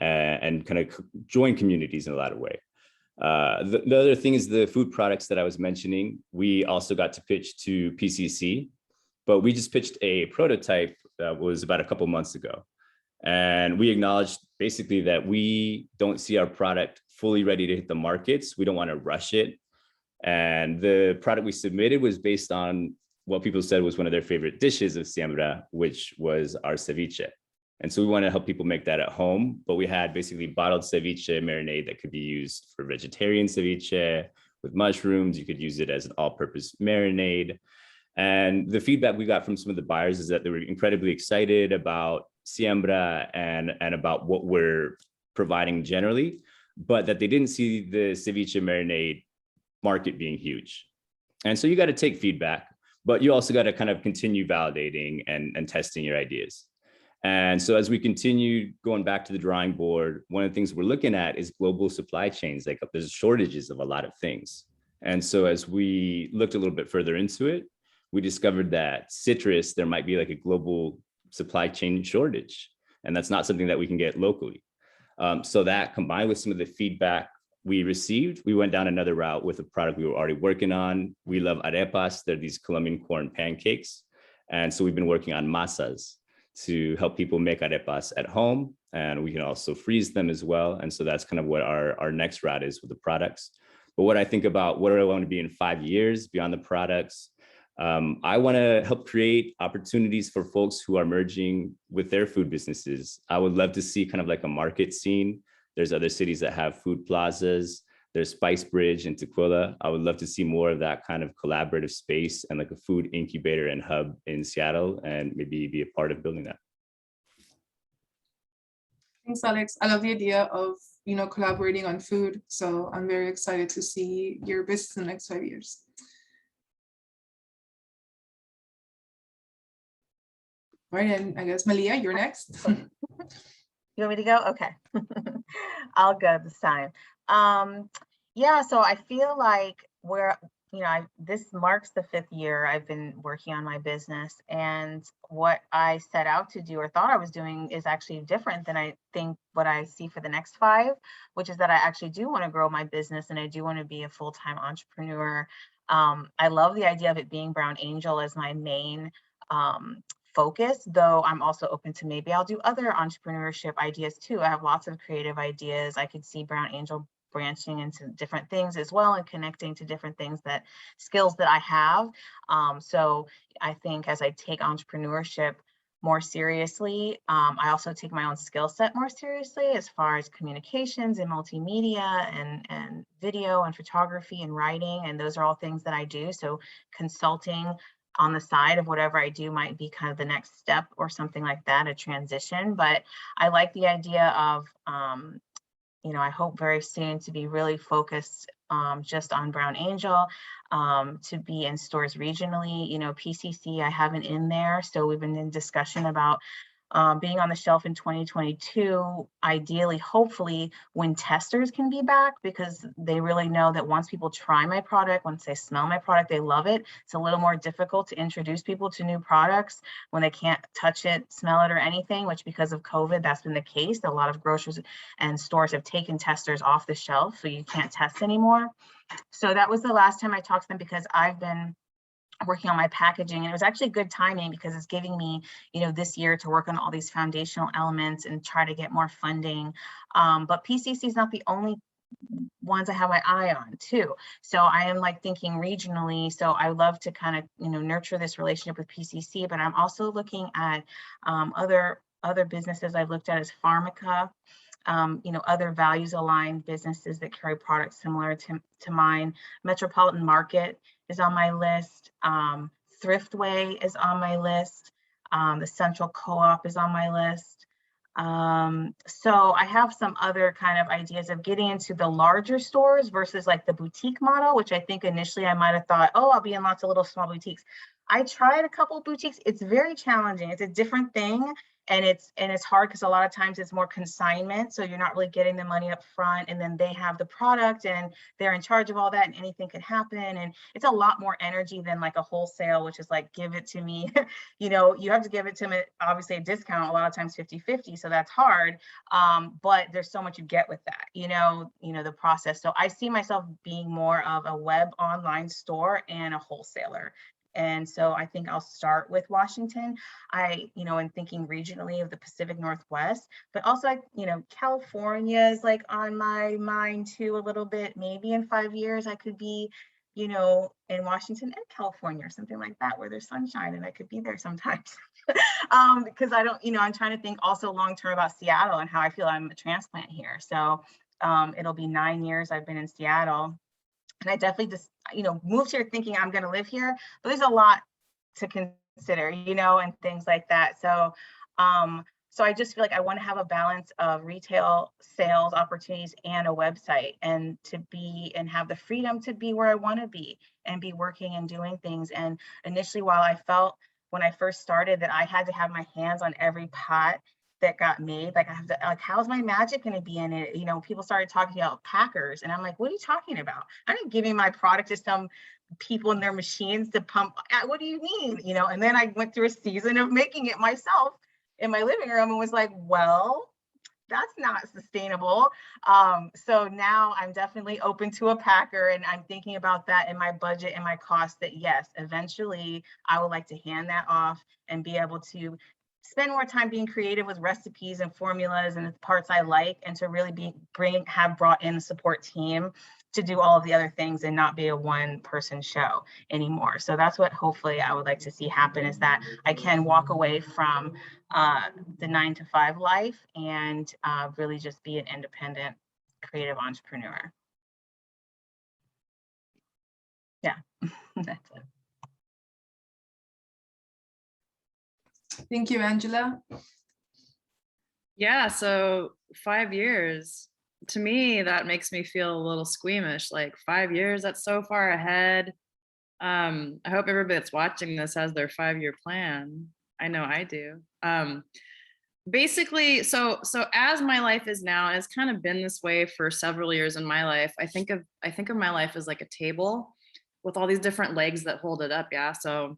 A: and kind of join communities in a lot of ways. The other thing is the food products that I was mentioning. We also got to pitch to PCC, but we just pitched a prototype that was about a couple months ago. And we acknowledged basically that we don't see our product fully ready to hit the markets. We don't want to rush it. And the product we submitted was based on what people said was one of their favorite dishes of Siembra, which was our ceviche. And so we want to help people make that at home, but we had basically bottled ceviche marinade that could be used for vegetarian ceviche with mushrooms. You could use it as an all-purpose marinade. And the feedback we got from some of the buyers is that they were incredibly excited about Siembra and about what we're providing generally, but that they didn't see the ceviche marinade market being huge. And so you got to take feedback, but you also got to kind of continue validating and testing your ideas. And so as we continue going back to the drawing board, one of the things we're looking at is global supply chains. Like there's shortages of a lot of things. And so as we looked a little bit further into it, we discovered that citrus, there might be like a global supply chain shortage. And that's not something that we can get locally. So that combined with some of the feedback we received, we went down another route with a product we were already working on. We love arepas. They're these Colombian corn pancakes. And so we've been working on masas to help people make arepas at home. And we can also freeze them as well. And so that's kind of what our next route is with the products. But what I think about what do I want to be in 5 years beyond the products, I want to help create opportunities for folks who are merging with their food businesses. I would love to see kind of like a market scene. There's other cities that have food plazas. There's Spice Bridge in Tequila. I would love to see more of that kind of collaborative space and like a food incubator and hub in Seattle, and maybe be a part of building that.
B: Thanks, Alex. I love the idea of, collaborating on food. So I'm very excited to see your business in the next 5 years. All right, and I guess Malia, you're next.
D: You want me to go? Okay. I'll go this time. Yeah, so I feel like this marks the 5th year I've been working on my business, and what I set out to do or thought I was doing is actually different than I think what I see for the next 5, which is that I actually do want to grow my business and I do want to be a full-time entrepreneur. I love the idea of it being Brown Angel as my main focus, though I'm also open to maybe I'll do other entrepreneurship ideas too. I have lots of creative ideas. I could see Brown Angel branching into different things as well and connecting to different things, skills that I have. So I think as I take entrepreneurship more seriously, I also take my own skill set more seriously as far as communications and multimedia and video and photography and writing. And those are all things that I do. So consulting on the side of whatever I do might be kind of the next step or something like that, a transition. But I like the idea of, I hope very soon to be really focused just on Brown Angel, to be in stores regionally. PCC, I haven't in there. So we've been in discussion about being on the shelf in 2022, ideally, hopefully, when testers can be back, because they really know that once people try my product, once they smell my product, they love it. It's a little more difficult to introduce people to new products when they can't touch it, smell it, or anything, which because of COVID, that's been the case. A lot of grocers and stores have taken testers off the shelf, so you can't test anymore. So that was the last time I talked to them, because I've been working on my packaging, and it was actually good timing because it's giving me, you know, this year to work on all these foundational elements and try to get more funding. But PCC is not the only ones I have my eye on too. So I am like thinking regionally. So I love to kind of, you know, nurture this relationship with PCC, but I'm also looking at other businesses I've looked at as Pharmaca, you know, other values aligned businesses that carry products similar to mine. Metropolitan Market is on my list. Thriftway is on my list. The Central Co-op is on my list. So I have some other kind of ideas of getting into the larger stores versus like the boutique model, which I think initially I might have thought, oh, I'll be in lots of little small boutiques. I tried a couple of boutiques. It's very challenging. It's a different thing. And it's hard because a lot of times it's more consignment. So you're not really getting the money up front, and then they have the product and they're in charge of all that, and anything could happen. And it's a lot more energy than like a wholesale, which is like, give it to me. You know, you have to give it to me, obviously a discount, a lot of times 50-50. So that's hard. But there's so much you get with that, you know, the process. So I see myself being more of a web online store and a wholesaler. And so I think I'll start with Washington. You know, and thinking regionally of the Pacific Northwest, but also, you know, California is like on my mind too a little bit. Maybe in 5 years I could be, you know, in Washington and California or something like that, where there's sunshine and I could be there sometimes. Because I don't, you know, I'm trying to think also long-term about Seattle and how I feel I'm a transplant here. So it'll be 9 years I've been in Seattle. And I definitely just, you know, moved here thinking I'm going to live here, but there's a lot to consider, you know, and things like that. So, so I just feel like I want to have a balance of retail sales opportunities and a website, and to be and have the freedom to be where I want to be and be working and doing things. And initially, while I felt when I first started that I had to have my hands on every pot that got made, like I have to, like, how's my magic going to be in it? You know, people started talking about packers, and I'm like, what are you talking about? I'm not giving my product to some people in their machines to pump. What do you mean? You know, and then I went through a season of making it myself in my living room and was like, well, that's not sustainable. So now I'm definitely open to a packer, and I'm thinking about that in my budget and my cost, that yes, eventually I would like to hand that off and be able to spend more time being creative with recipes and formulas and the parts I like, and to really have brought in the support team to do all of the other things and not be a one-person show anymore. So that's what hopefully I would like to see happen, is that I can walk away from the 9-to-5 life and really just be an independent creative entrepreneur. Yeah, that's it.
B: Thank you, Angela.
C: Yeah, so 5 years, to me, that makes me feel a little squeamish. Like 5 years, that's so far ahead. I hope everybody that's watching this has their 5-year plan. I know I do. Basically, so as my life is now, and it's kind of been this way for several years in my life, I think of my life as like a table with all these different legs that hold it up. Yeah. So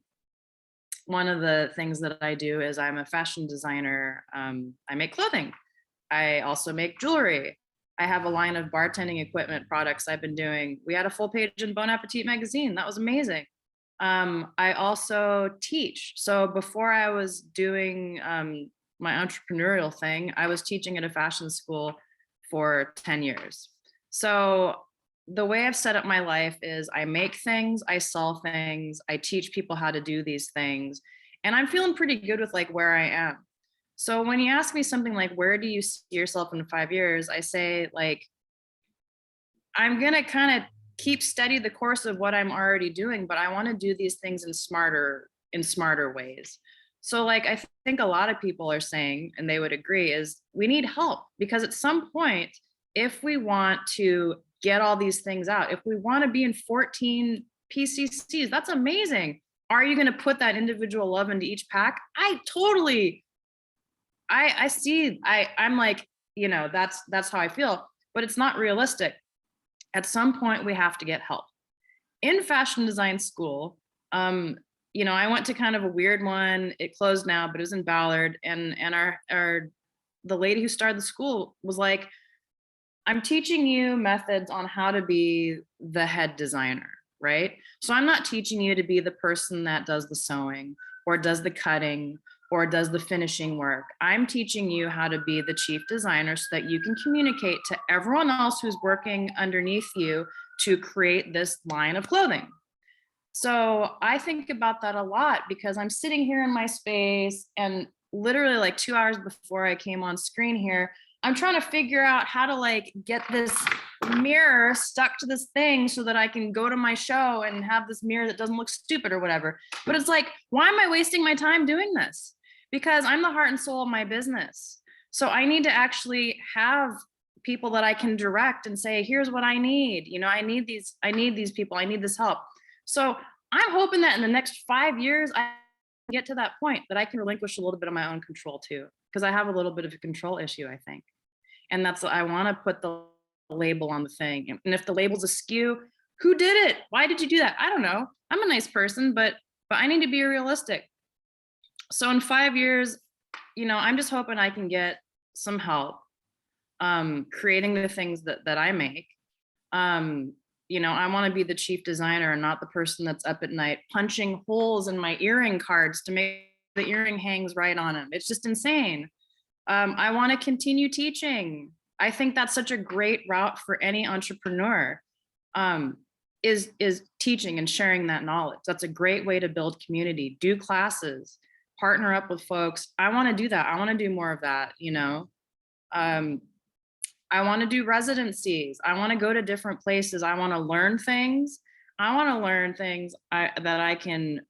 C: one of the things that I do is I'm a fashion designer. I make clothing. I also make jewelry. I have a line of bartending equipment products I've been doing. We had a full page in Bon Appetit magazine. That was amazing. I also teach. So before I was doing my entrepreneurial thing, I was teaching at a fashion school for 10 years. So the way I've set up my life is I make things, I sell things, I teach people how to do these things, and I'm feeling pretty good with like where I am. So when you ask me something like, where do you see yourself in 5 years? I say, like, I'm gonna kind of keep steady the course of what I'm already doing, but I want to do these things in smarter ways. So like, I think a lot of people are saying, and they would agree, is we need help, because at some point, if we want to get all these things out, if we want to be in 14 PCCs, that's amazing. Are you going to put that individual love into each pack? I see, I'm like, you know, that's how I feel, but it's not realistic. At some point we have to get help. In fashion design school, you know, I went to kind of a weird one. It closed now, but it was in Ballard, and the lady who started the school was like, I'm teaching you methods on how to be the head designer. right? So I'm not teaching you to be the person that does the sewing or does the cutting or does the finishing work. I'm teaching you how to be the chief designer so that you can communicate to everyone else who's working underneath you to create this line of clothing. So I think about that a lot because I'm sitting here in my space and literally like 2 hours before I came on screen here, I'm trying to figure out how to like get this mirror stuck to this thing so that I can go to my show and have this mirror that doesn't look stupid or whatever. But it's like, why am I wasting my time doing this? Because I'm the heart and soul of my business. So I need to actually have people that I can direct and say, here's what I need. You know, I need these people, I need this help. So I'm hoping that in the next 5 years, I get to that point that I can relinquish a little bit of my own control too, because I have a little bit of a control issue, I think. And that's, I want to put the label on the thing. And if the label's askew, who did it? Why did you do that? I don't know. I'm a nice person, but I need to be realistic. So in 5 years, you know, I'm just hoping I can get some help creating the things that I make. You know, I want to be the chief designer and not the person that's up at night punching holes in my earring cards to make the earring hangs right on them. It's just insane. I want to continue teaching. I think that's such a great route for any entrepreneur, is teaching and sharing that knowledge. That's a great way to build community, do classes, partner up with folks. I want to do that. I want to do more of that, you know. I want to do residencies. I want to go to different places. I want to learn things. I want to learn things that I can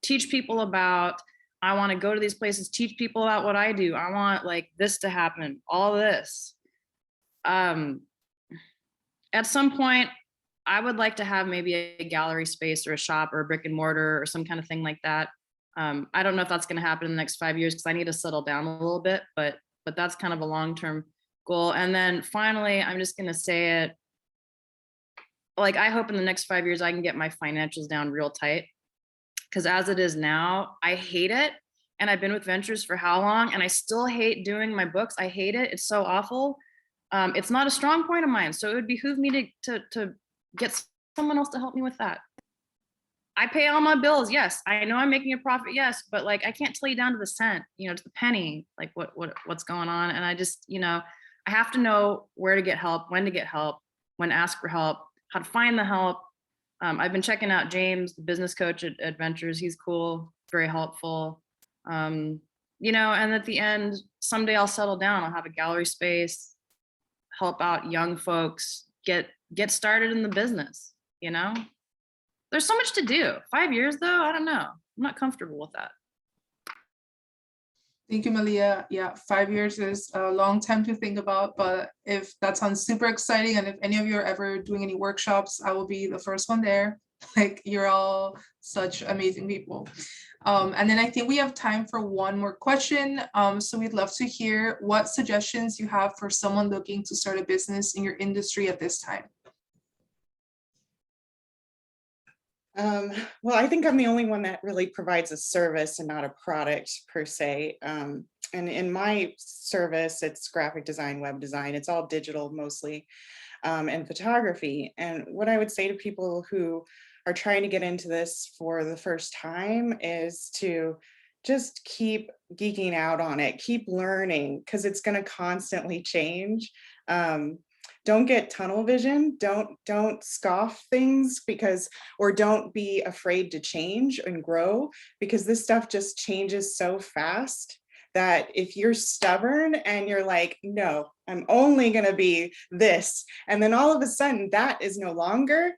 C: teach people about. I want to go to these places, teach people about what I do. I want like this to happen, all this. At some point, I would like to have maybe a gallery space or a shop or a brick and mortar or some kind of thing like that. I don't know if that's going to happen in the next 5 years because I need to settle down a little bit, but that's kind of a long-term goal. And then finally, I'm just going to say it, like, I hope in the next 5 years, I can get my financials down real tight. Because as it is now, I hate it. And I've been with Ventures for how long? And I still hate doing my books. I hate it. It's so awful. It's not a strong point of mine. So it would behoove me to get someone else to help me with that. I pay all my bills. Yes. I know I'm making a profit. Yes. But like, I can't tell you down to the cent, you know, to the penny, like what's going on. And I just, you know, I have to know where to get help, when to get help, when to ask for help, how to find the help. I've been checking out James, the business coach at Ventures. He's cool, very helpful. You know, and at the end, someday I'll settle down. I'll have a gallery space, help out young folks, get started in the business, you know? There's so much to do. 5 years though, I don't know. I'm not comfortable with that.
B: Thank you, Malia. Yeah, 5 years is a long time to think about, but if that sounds super exciting, and if any of you are ever doing any workshops, I will be the first one there. Like, you're all such amazing people. And then I think we have time for one more question. So we'd love to hear what suggestions you have for someone looking to start a business in your industry at this time.
E: Well, I think I'm the only one that really provides a service and not a product per se. And in my service, it's graphic design, web design, it's all digital mostly, and photography. And what I would say to people who are trying to get into this for the first time is to just keep geeking out on it, keep learning, because it's going to constantly change. Don't get tunnel vision, don't scoff things or don't be afraid to change and grow, because this stuff just changes so fast that if you're stubborn and you're like, no, I'm only gonna be this, and then all of a sudden that is no longer,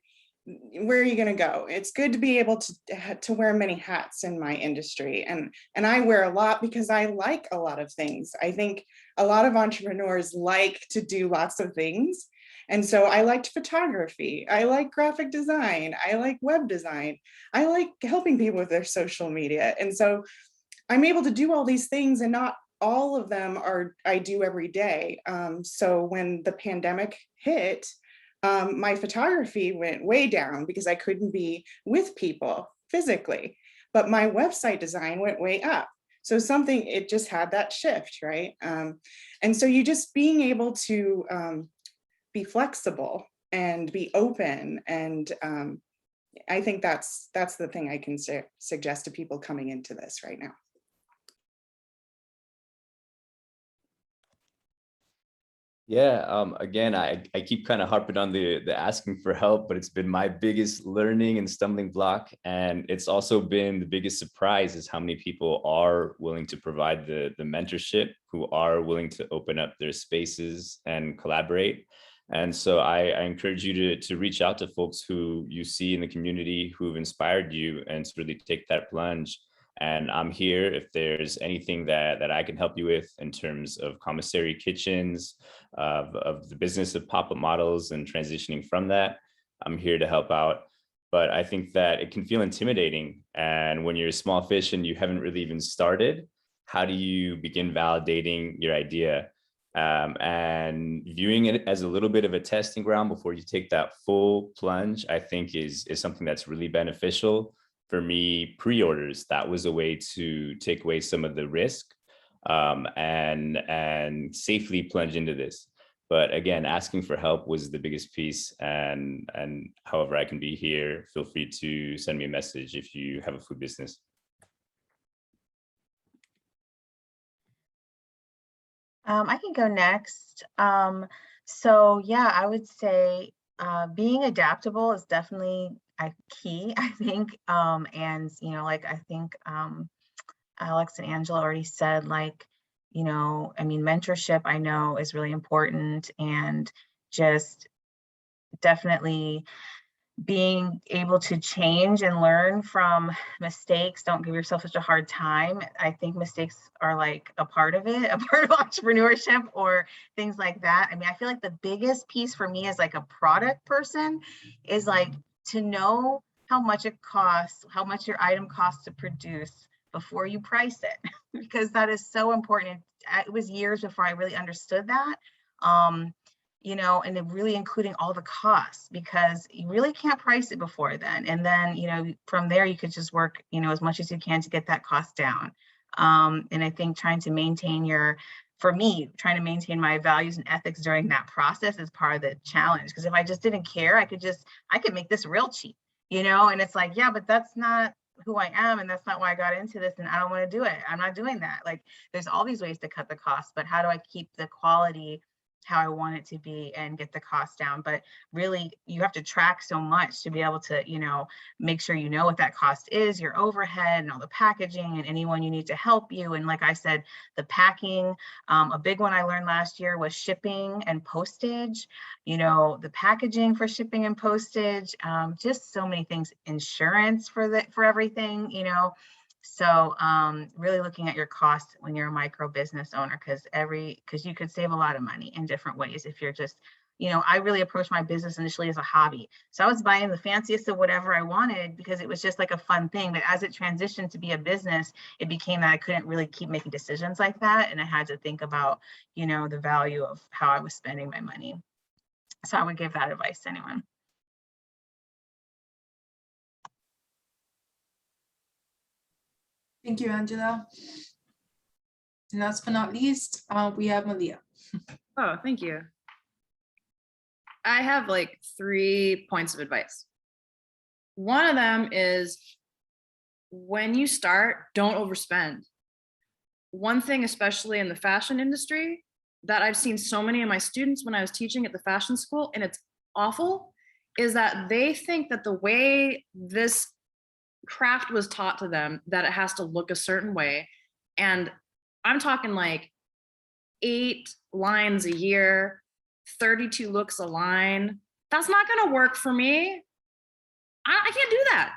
E: where are you going to go? It's good to be able to wear many hats in my industry. And I wear a lot because I like a lot of things. I think a lot of entrepreneurs like to do lots of things. And so I liked photography. I like graphic design. I like web design. I like helping people with their social media. And so I'm able to do all these things, and not all of them I do every day. So when the pandemic hit, my photography went way down because I couldn't be with people physically, but my website design went way up. So it just had that shift, right? And so you just being able to be flexible and be open. And I think that's the thing I can suggest to people coming into this right now.
A: Yeah, again, I keep kind of harping on the asking for help, but it's been my biggest learning and stumbling block. And it's also been the biggest surprise is how many people are willing to provide the mentorship, who are willing to open up their spaces and collaborate. And so I encourage you to reach out to folks who you see in the community who've inspired you and to really take that plunge. And I'm here if there's anything that I can help you with in terms of commissary kitchens, of the business of pop-up models and transitioning from that. I'm here to help out. But I think that it can feel intimidating. And when you're a small fish and you haven't really even started, how do you begin validating your idea? And viewing it as a little bit of a testing ground before you take that full plunge, I think is something that's really beneficial. For me, pre-orders, that was a way to take away some of the risk and safely plunge into this. But again, asking for help was the biggest piece. And however I can be here, feel free to send me a message if you have a food business.
D: I can go next. So yeah, I would say being adaptable is definitely key, I think. And like I think Alex and Angela already said, like, I mean, mentorship I know is really important, and just definitely being able to change and learn from mistakes. Don't give yourself such a hard time. I think mistakes are like a part of it, a part of entrepreneurship or things like that. I mean, I feel like the biggest piece for me as like a product person is like to know how much it costs, how much your item costs to produce before you price it, because that is so important. It was years before I really understood that. And then really including all the costs, because you really can't price it before then. And then, from there, you could just work, as much as you can to get that cost down. And I think trying to maintain my values and ethics during that process is part of the challenge. Because if I just didn't care, I could make this real cheap, and it's like, yeah, but that's not who I am. And that's not why I got into this. And I don't want to do it. I'm not doing that. Like, there's all these ways to cut the cost, but how do I keep the quality how I want it to be and get the cost down? But really, you have to track so much to be able to, make sure you know what that cost is, your overhead and all the packaging and anyone you need to help you. And like I said, the packing, a big one I learned last year was shipping and postage, the packaging for shipping and postage, just so many things, insurance for everything, So really looking at your costs when you're a micro business owner, because you could save a lot of money in different ways if you're just, I really approached my business initially as a hobby. So I was buying the fanciest of whatever I wanted because it was just like a fun thing. But as it transitioned to be a business, it became that I couldn't really keep making decisions like that. And I had to think about, the value of how I was spending my money. So I would give that advice to anyone.
B: Thank you, Angela. And last but not least, we have Malia.
C: Oh, thank you. I have like 3 points of advice. One of them is when you start, don't overspend. One thing, especially in the fashion industry, that I've seen so many of my students when I was teaching at the fashion school, and it's awful, is that they think that the way this craft was taught to them, that it has to look a certain way. And I'm talking like 8 lines a year, 32 looks a line. That's not going to work for me. I can't do that.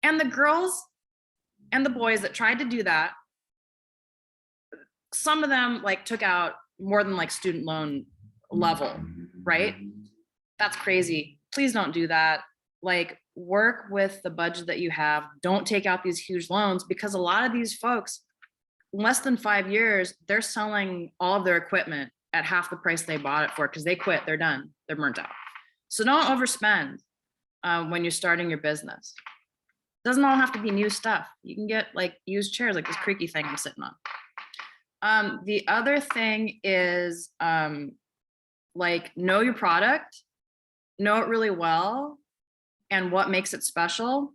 C: And the girls and the boys that tried to do that, some of them like took out more than like student loan level, right? That's crazy. Please don't do that. Like, work with the budget that you have. Don't take out these huge loans, because a lot of these folks, in less than 5 years, they're selling all of their equipment at half the price they bought it for, because they quit, they're done, they're burnt out. So don't overspend when you're starting your business. It doesn't all have to be new stuff. You can get like used chairs, like this creaky thing I'm sitting on. The other thing is like, know your product. know it really well and what makes it special,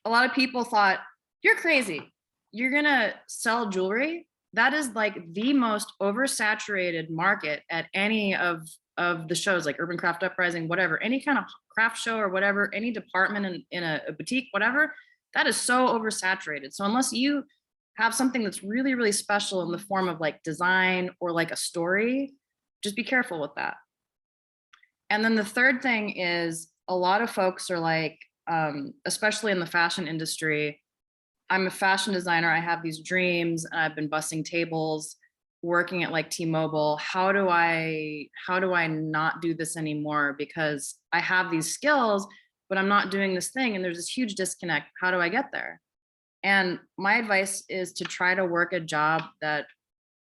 C: a lot of people thought, you're crazy. You're gonna sell jewelry? That is like the most oversaturated market at any of the shows, like Urban Craft Uprising, whatever, any kind of craft show or whatever, any department in a boutique, whatever, that is so oversaturated. So unless you have something that's really, really special in the form of like design or like a story, just be careful with that. And then the third thing is a lot of folks are like, especially in the fashion industry, I'm a fashion designer, I have these dreams, and I've been bussing tables, working at like T-Mobile. How do I not do this anymore? Because I have these skills, but I'm not doing this thing, and there's this huge disconnect. How do I get there? And my advice is to try to work a job that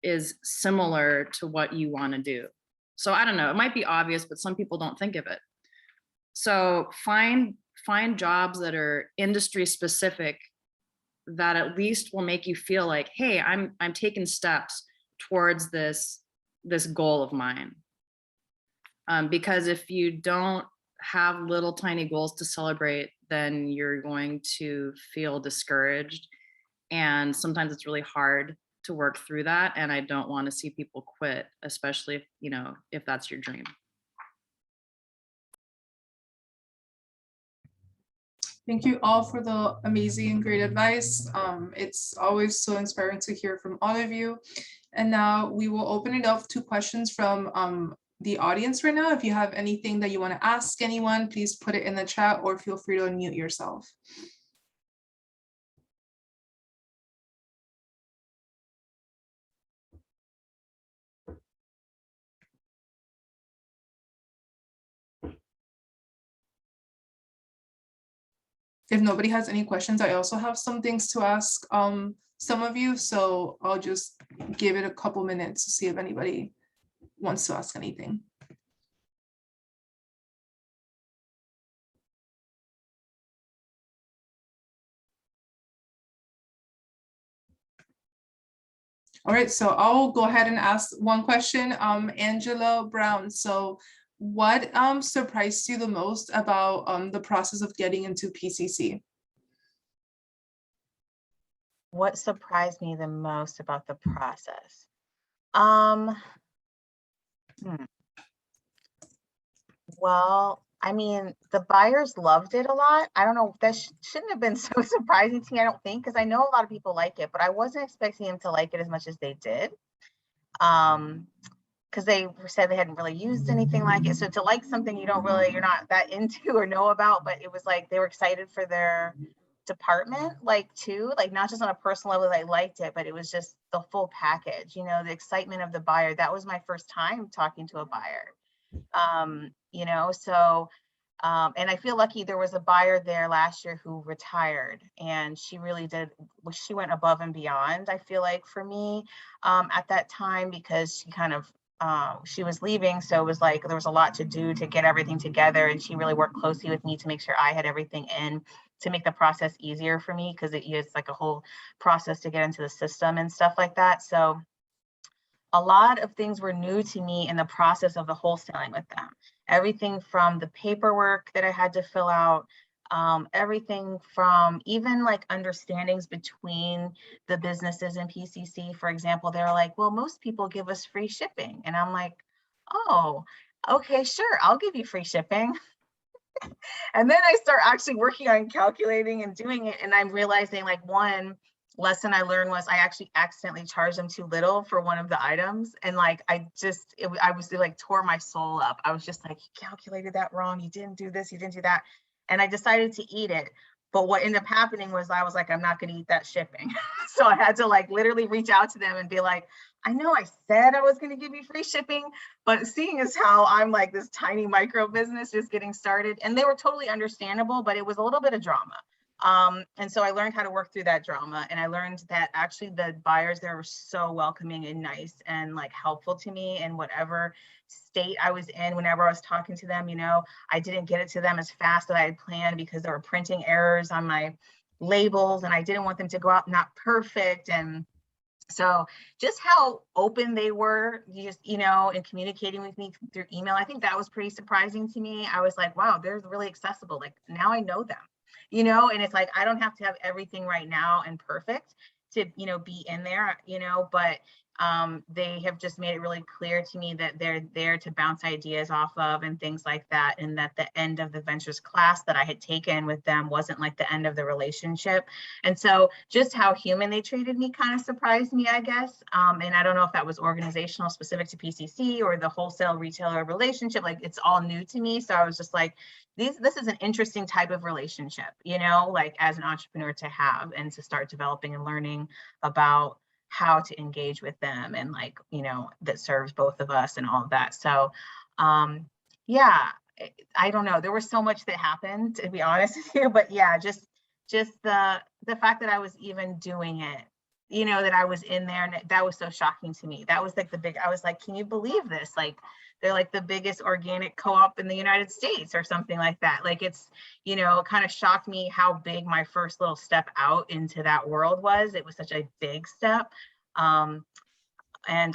C: is similar to what you want to do. So I don't know, it might be obvious, but some people don't think of it. So find jobs that are industry specific that at least will make you feel like, hey, I'm taking steps towards this goal of mine. Because if you don't have little tiny goals to celebrate, then you're going to feel discouraged. And sometimes it's really hard to work through that. And I don't want to see people quit, especially if, you know, if that's your dream.
B: Thank you all for the amazing and great advice. It's always so inspiring to hear from all of you. And now we will open it up to questions from the audience right now. If you have anything that you want to ask anyone, please put it in the chat or feel free to unmute yourself. If nobody has any questions, I also have some things to ask some of you, so I'll just give it a couple minutes to see if anybody wants to ask anything. All right, so I'll go ahead and ask one question. Angela Brown, so what surprised you the most about the process of getting into PCC?
D: What surprised me the most about the process? Well, I mean, the buyers loved it a lot. I don't know, that shouldn't have been so surprising to me, I don't think, because I know a lot of people like it, but I wasn't expecting them to like it as much as they did. Because they said they hadn't really used anything like it. So to like something you're not that into or know about, but it was like they were excited for their department, like too, like not just on a personal level, they liked it, but it was just the full package, you know, the excitement of the buyer. That was my first time talking to a buyer. You know, so and I feel lucky there was a buyer there last year who retired, and she really did, she went above and beyond, I feel like, for me at that time, because she kind of she was leaving, so it was like there was a lot to do to get everything together, and she really worked closely with me to make sure I had everything in to make the process easier for me, because it is like a whole process to get into the system and stuff like that. So a lot of things were new to me in the process of the wholesaling with them. Everything from the paperwork that I had to fill out, everything from even like understandings between the businesses and PCC. For example, they're like, well, most people give us free shipping. And I'm like, oh, okay, sure, I'll give you free shipping. And then I start actually working on calculating and doing it. And I'm realizing, like, one lesson I learned was I actually accidentally charged them too little for one of the items. And like, I was like tore my soul up. I was just like, you calculated that wrong. You didn't do this, you didn't do that. And I decided to eat it. But what ended up happening was I was like, I'm not going to eat that shipping. So I had to like literally reach out to them and be like, I know I said I was going to give you free shipping, but seeing as how I'm like this tiny micro business just getting started, and they were totally understandable, but it was a little bit of drama. And so I learned how to work through that drama, and I learned that actually the buyers there were so welcoming and nice and like helpful to me in whatever state I was in. Whenever I was talking to them, you know, I didn't get it to them as fast as I had planned because there were printing errors on my labels, and I didn't want them to go out not perfect. And So just how open they were, just, you know, in communicating with me through email, I think that was pretty surprising to me. I was like, wow, they're really accessible. Like now I know them, you know, and it's like, I don't have to have everything right now and perfect to, you know, be in there, you know, but they have just made it really clear to me that they're there to bounce ideas off of and things like that. And that the end of the ventures class that I had taken with them wasn't like the end of the relationship. And so just how human they treated me kind of surprised me, I guess. And I don't know if that was organizational specific to PCC or the wholesale retailer relationship. Like it's all new to me. So I was just like, this is an interesting type of relationship, you know, like as an entrepreneur to have and to start developing and learning about how to engage with them and like, you know, that serves both of us and all of that. So yeah, I don't know. There was so much that happened, to be honest with you, but yeah, just the fact that I was even doing it, you know, that I was in there, and that was so shocking to me. That was like I was like, can you believe this? Like they're like the biggest organic co-op in the United States or something like that. Like it's, you know, it kind of shocked me how big my first little step out into that world was. It was such a big step. And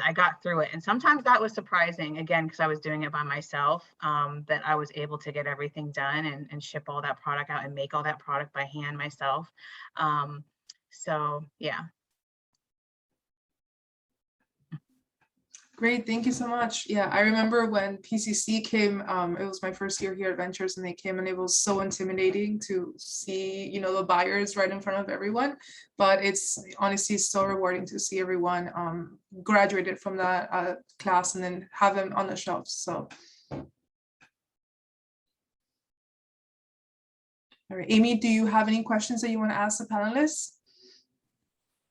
D: I got through it. And sometimes that was surprising, again, because I was doing it by myself, that I was able to get everything done and ship all that product out and make all that product by hand myself. So yeah.
B: Great, thank you so much. Yeah, I remember when PCC came, it was my first year here at Ventures, and they came and it was so intimidating to see, you know, the buyers right in front of everyone. But it's honestly so rewarding to see everyone graduated from that class and then have them on the shelves. So. All right, Amy, do you have any questions that you want to ask the panelists?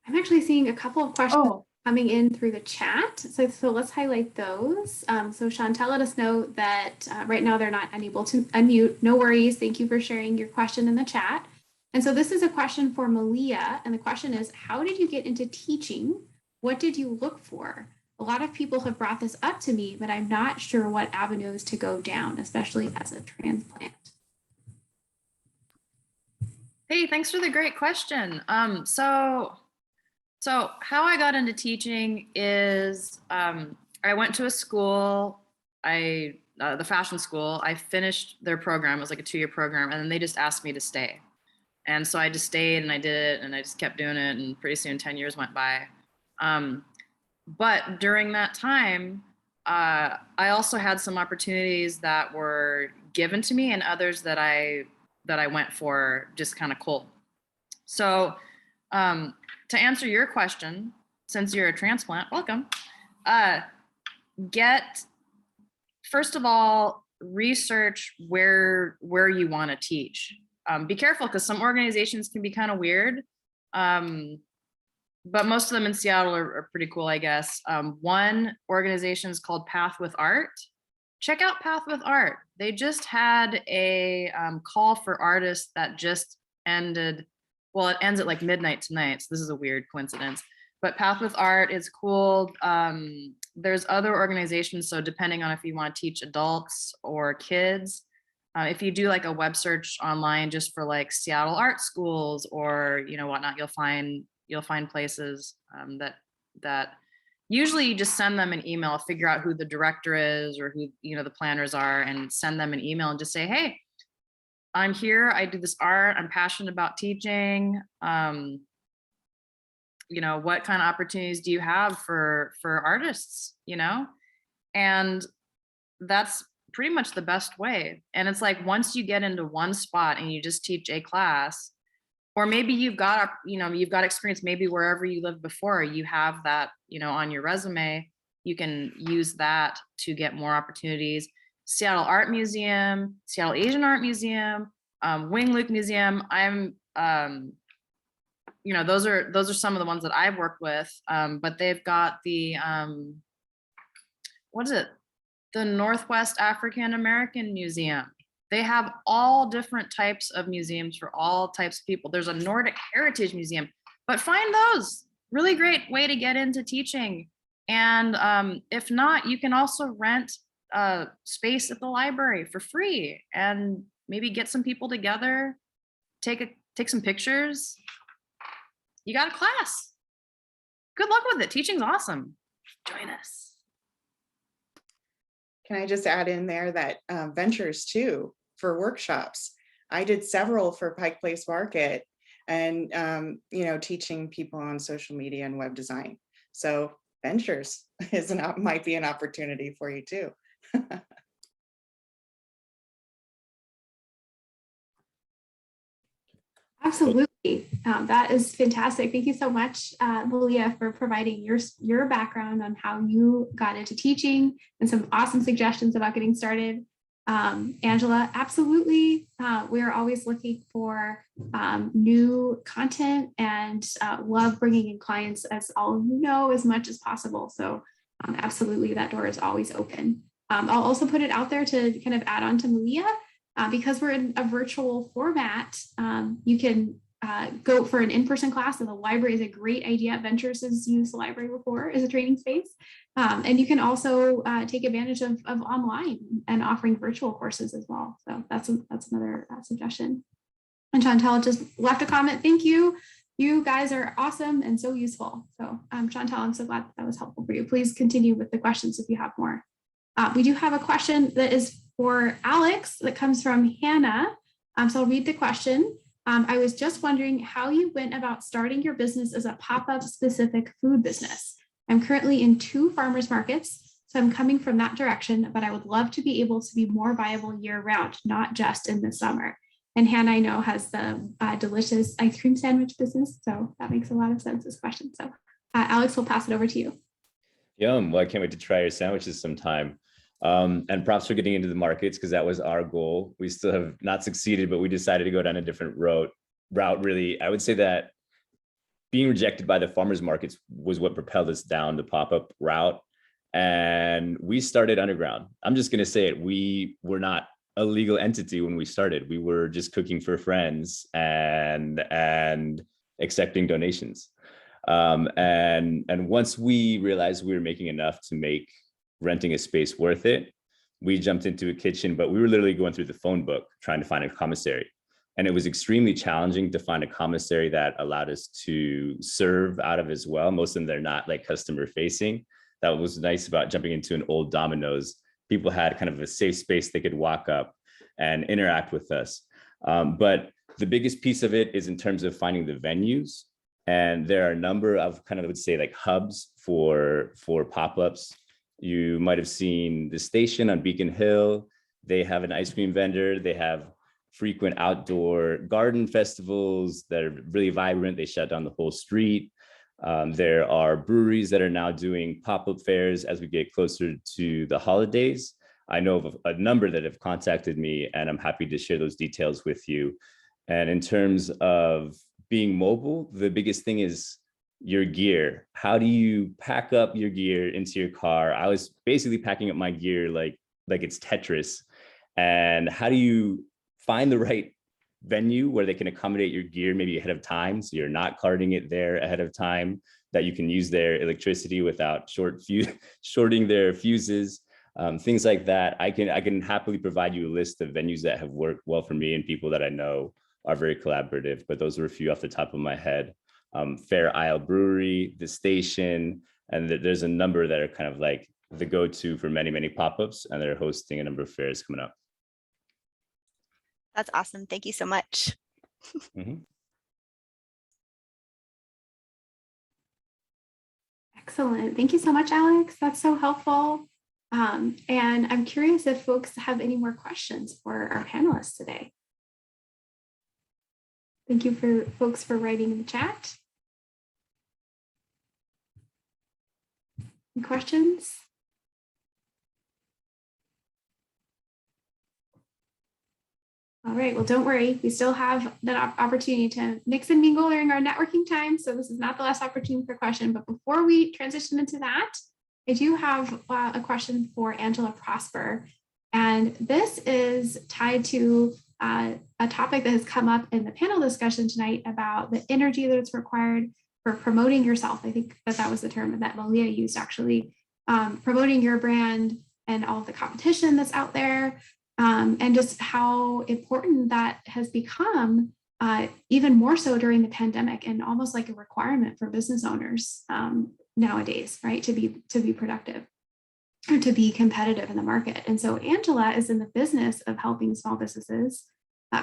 F: I'm actually seeing a couple of questions.
B: Oh.
F: Coming in through the chat. So let's highlight those. So Chantel let us know that right now they're not unable to unmute. No worries. Thank you for sharing your question in the chat. And so this is a question for Malia. And the question is, how did you get into teaching? What did you look for? A lot of people have brought this up to me, but I'm not sure what avenues to go down, especially as a transplant.
C: Hey, thanks for the great question. So how I got into teaching is I went to a school, the fashion school. I finished their program. It was like a 2-year program, and then they just asked me to stay. And so I just stayed and I did it, and I just kept doing it, and pretty soon 10 years went by. But during that time, I also had some opportunities that were given to me and others that I went for just kind of cold. So to answer your question, since you're a transplant, welcome. First of all, research where you want to teach. Be careful, because some organizations can be kind of weird, but most of them in Seattle are pretty cool, I guess. One organization is called Path with Art. Check out Path with Art. They just had a call for artists that just ended. Well, it ends at like midnight tonight, so this is a weird coincidence. But Path with Art is cool. There's other organizations, so depending on if you want to teach adults or kids, if you do like a web search online just for like Seattle art schools or whatnot, you'll find places that usually you just send them an email, figure out who the director is or who the planners are, and send them an email and just say, hey, I'm here, I do this art, I'm passionate about teaching. What kind of opportunities do you have for artists, And that's pretty much the best way. And it's like, once you get into one spot and you just teach a class, or maybe you've got experience, maybe wherever you lived before, you have that, on your resume, you can use that to get more opportunities. Seattle Art Museum, Seattle Asian Art Museum, Wing Luke Museum. Those are some of the ones that I've worked with, but they've got the, the Northwest African American Museum. They have all different types of museums for all types of people. There's a Nordic Heritage Museum, but find those. Really great way to get into teaching. And if not, you can also rent space at the library for free and maybe get some people together, take some pictures. You got a class. good luck with it. Teaching's awesome. Join us.
E: Can I just add in there that ventures too for workshops? I did several for Pike Place Market and, teaching people on social media and web design. So ventures might be an opportunity for you too.
F: Absolutely. That is fantastic. Thank you so much, Malia, for providing your background on how you got into teaching and some awesome suggestions about getting started. Angela, absolutely. We're always looking for new content and love bringing in clients, as all of you know, as much as possible. So absolutely, that door is always open. I'll also put it out there to kind of add on to Malia. Because we're in a virtual format, you can go for an in-person class, and the library is a great idea. Ventures has used the library before as a training space. And you can also take advantage of online and offering virtual courses as well. So that's another suggestion. And Chantel just left a comment. Thank you. You guys are awesome and so useful. So Chantel, I'm so glad that was helpful for you. Please continue with the questions if you have more. We do have a question that is for Alex that comes from Hannah. So I'll read the question. I was just wondering how you went about starting your business as a pop-up specific food business. I'm currently in 2 farmers markets, so I'm coming from that direction, but I would love to be able to be more viable year round, not just in the summer. And Hannah, I know, has the delicious ice cream sandwich business, so that makes a lot of sense, this question. So Alex, we'll pass it over to you.
A: Yum. Well, I can't wait to try your sandwiches sometime. And props for getting into the markets, because that was our goal. We still have not succeeded, but we decided to go down a different route. Really, I would say that being rejected by the farmers markets was what propelled us down the pop-up route. And we started underground. I'm just going to say it. We were not a legal entity when we started. We were just cooking for friends and accepting donations. And once we realized we were making enough to make renting a space worth it, we jumped into a kitchen, but we were literally going through the phone book trying to find a commissary. And it was extremely challenging to find a commissary that allowed us to serve out of as well. Most of them, they're not like customer facing. That was nice about jumping into an old Domino's. People had kind of a safe space they could walk up and interact with us. But the biggest piece of it is in terms of finding the venues. And there are a number of kind of, I would say, like hubs for pop-ups. You might have seen the station on Beacon Hill. They have an ice cream vendor. They have frequent outdoor garden festivals that are really vibrant. They shut down the whole street. There are breweries that are now doing pop-up fairs as we get closer to the holidays. I know of a number that have contacted me, and I'm happy to share those details with you. And in terms of being mobile, the biggest thing is your gear. How do you pack up your gear into your car? I was basically packing up my gear like it's Tetris. And how do you find the right venue where they can accommodate your gear maybe ahead of time, so you're not carting it there ahead of time, that you can use their electricity without shorting their fuses, things like that. I can happily provide you a list of venues that have worked well for me and people that I know are very collaborative, but those are a few off the top of my head. Fair Isle Brewery, the station, and there's a number that are kind of like the go-to for many, many pop-ups, and they're hosting a number of fairs coming up.
G: That's awesome. Thank you so much.
F: Excellent. Thank you so much, Alex. That's so helpful. And I'm curious if folks have any more questions for our panelists today. Thank you for folks for writing in the chat. Any questions? All right, well, don't worry. We still have the opportunity to mix and mingle during our networking time. So this is not the last opportunity for question, but before we transition into that, I do have a question for Angela Prosper. And this is tied to a topic that has come up in the panel discussion tonight about the energy that's required for promoting yourself. I think that was the term that Malia used, actually, promoting your brand and all of the competition that's out there, and just how important that has become even more so during the pandemic, and almost like a requirement for business owners nowadays, right? To be productive or to be competitive in the market. And so Angela is in the business of helping small businesses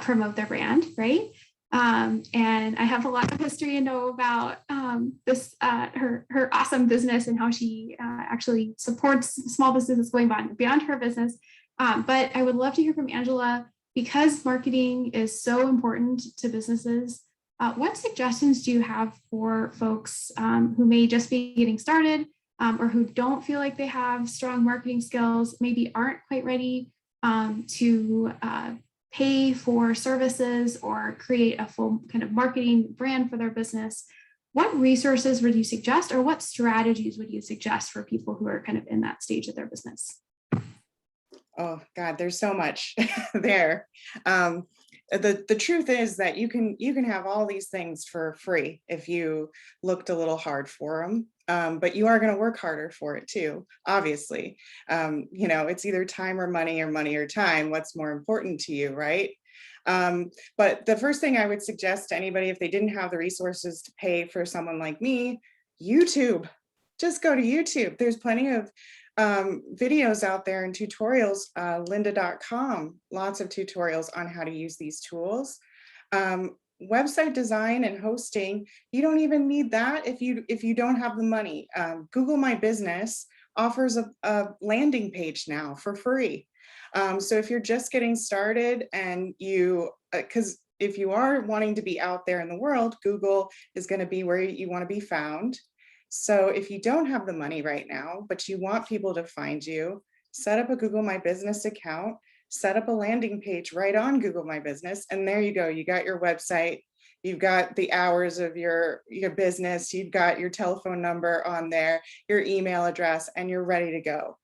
F: promote their brand, right? And I have a lot of history and know about this, her awesome business and how she actually supports small businesses going beyond her business. But I would love to hear from Angela, because marketing is so important to businesses. What suggestions do you have for folks who may just be getting started or who don't feel like they have strong marketing skills, maybe aren't quite ready to pay for services or create a full kind of marketing brand for their business? What resources would you suggest, or what strategies would you suggest for people who are kind of in that stage of their business?
E: Oh God, there's so much there. The truth is that you can have all these things for free if you looked a little hard for them, but you are going to work harder for it too, obviously. It's either time or money or time. What's more important to you, right? But the first thing I would suggest to anybody, if they didn't have the resources to pay for someone like me, YouTube. Just go to YouTube. There's plenty of videos out there and tutorials, lynda.com, lots of tutorials on how to use these tools. Website design and hosting, you don't even need that if you don't have the money. Google My Business offers a landing page now for free. So if you're just getting started and because if you are wanting to be out there in the world, Google is going to be where you want to be found. So if you don't have the money right now, but you want people to find you, set up a Google My Business account, set up a landing page right on Google My Business, and there you go. You got your website, you've got the hours of your business, you've got your telephone number on there, your email address, and you're ready to go.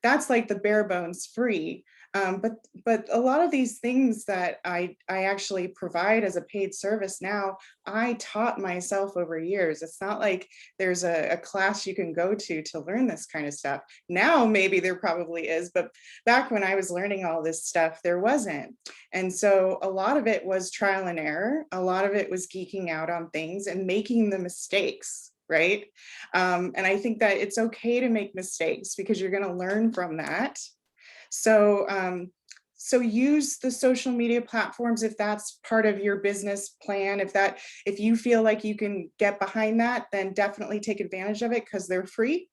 E: That's like the bare bones free. But a lot of these things that I actually provide as a paid service now, I taught myself over years. It's not like there's a class you can go to learn this kind of stuff. Now, maybe there probably is, but back when I was learning all this stuff, there wasn't. And so a lot of it was trial and error. A lot of it was geeking out on things and making the mistakes. Right. And I think that it's okay to make mistakes because you're going to learn from that. So use the social media platforms if that's part of your business plan. If you feel like you can get behind that, then definitely take advantage of it because they're free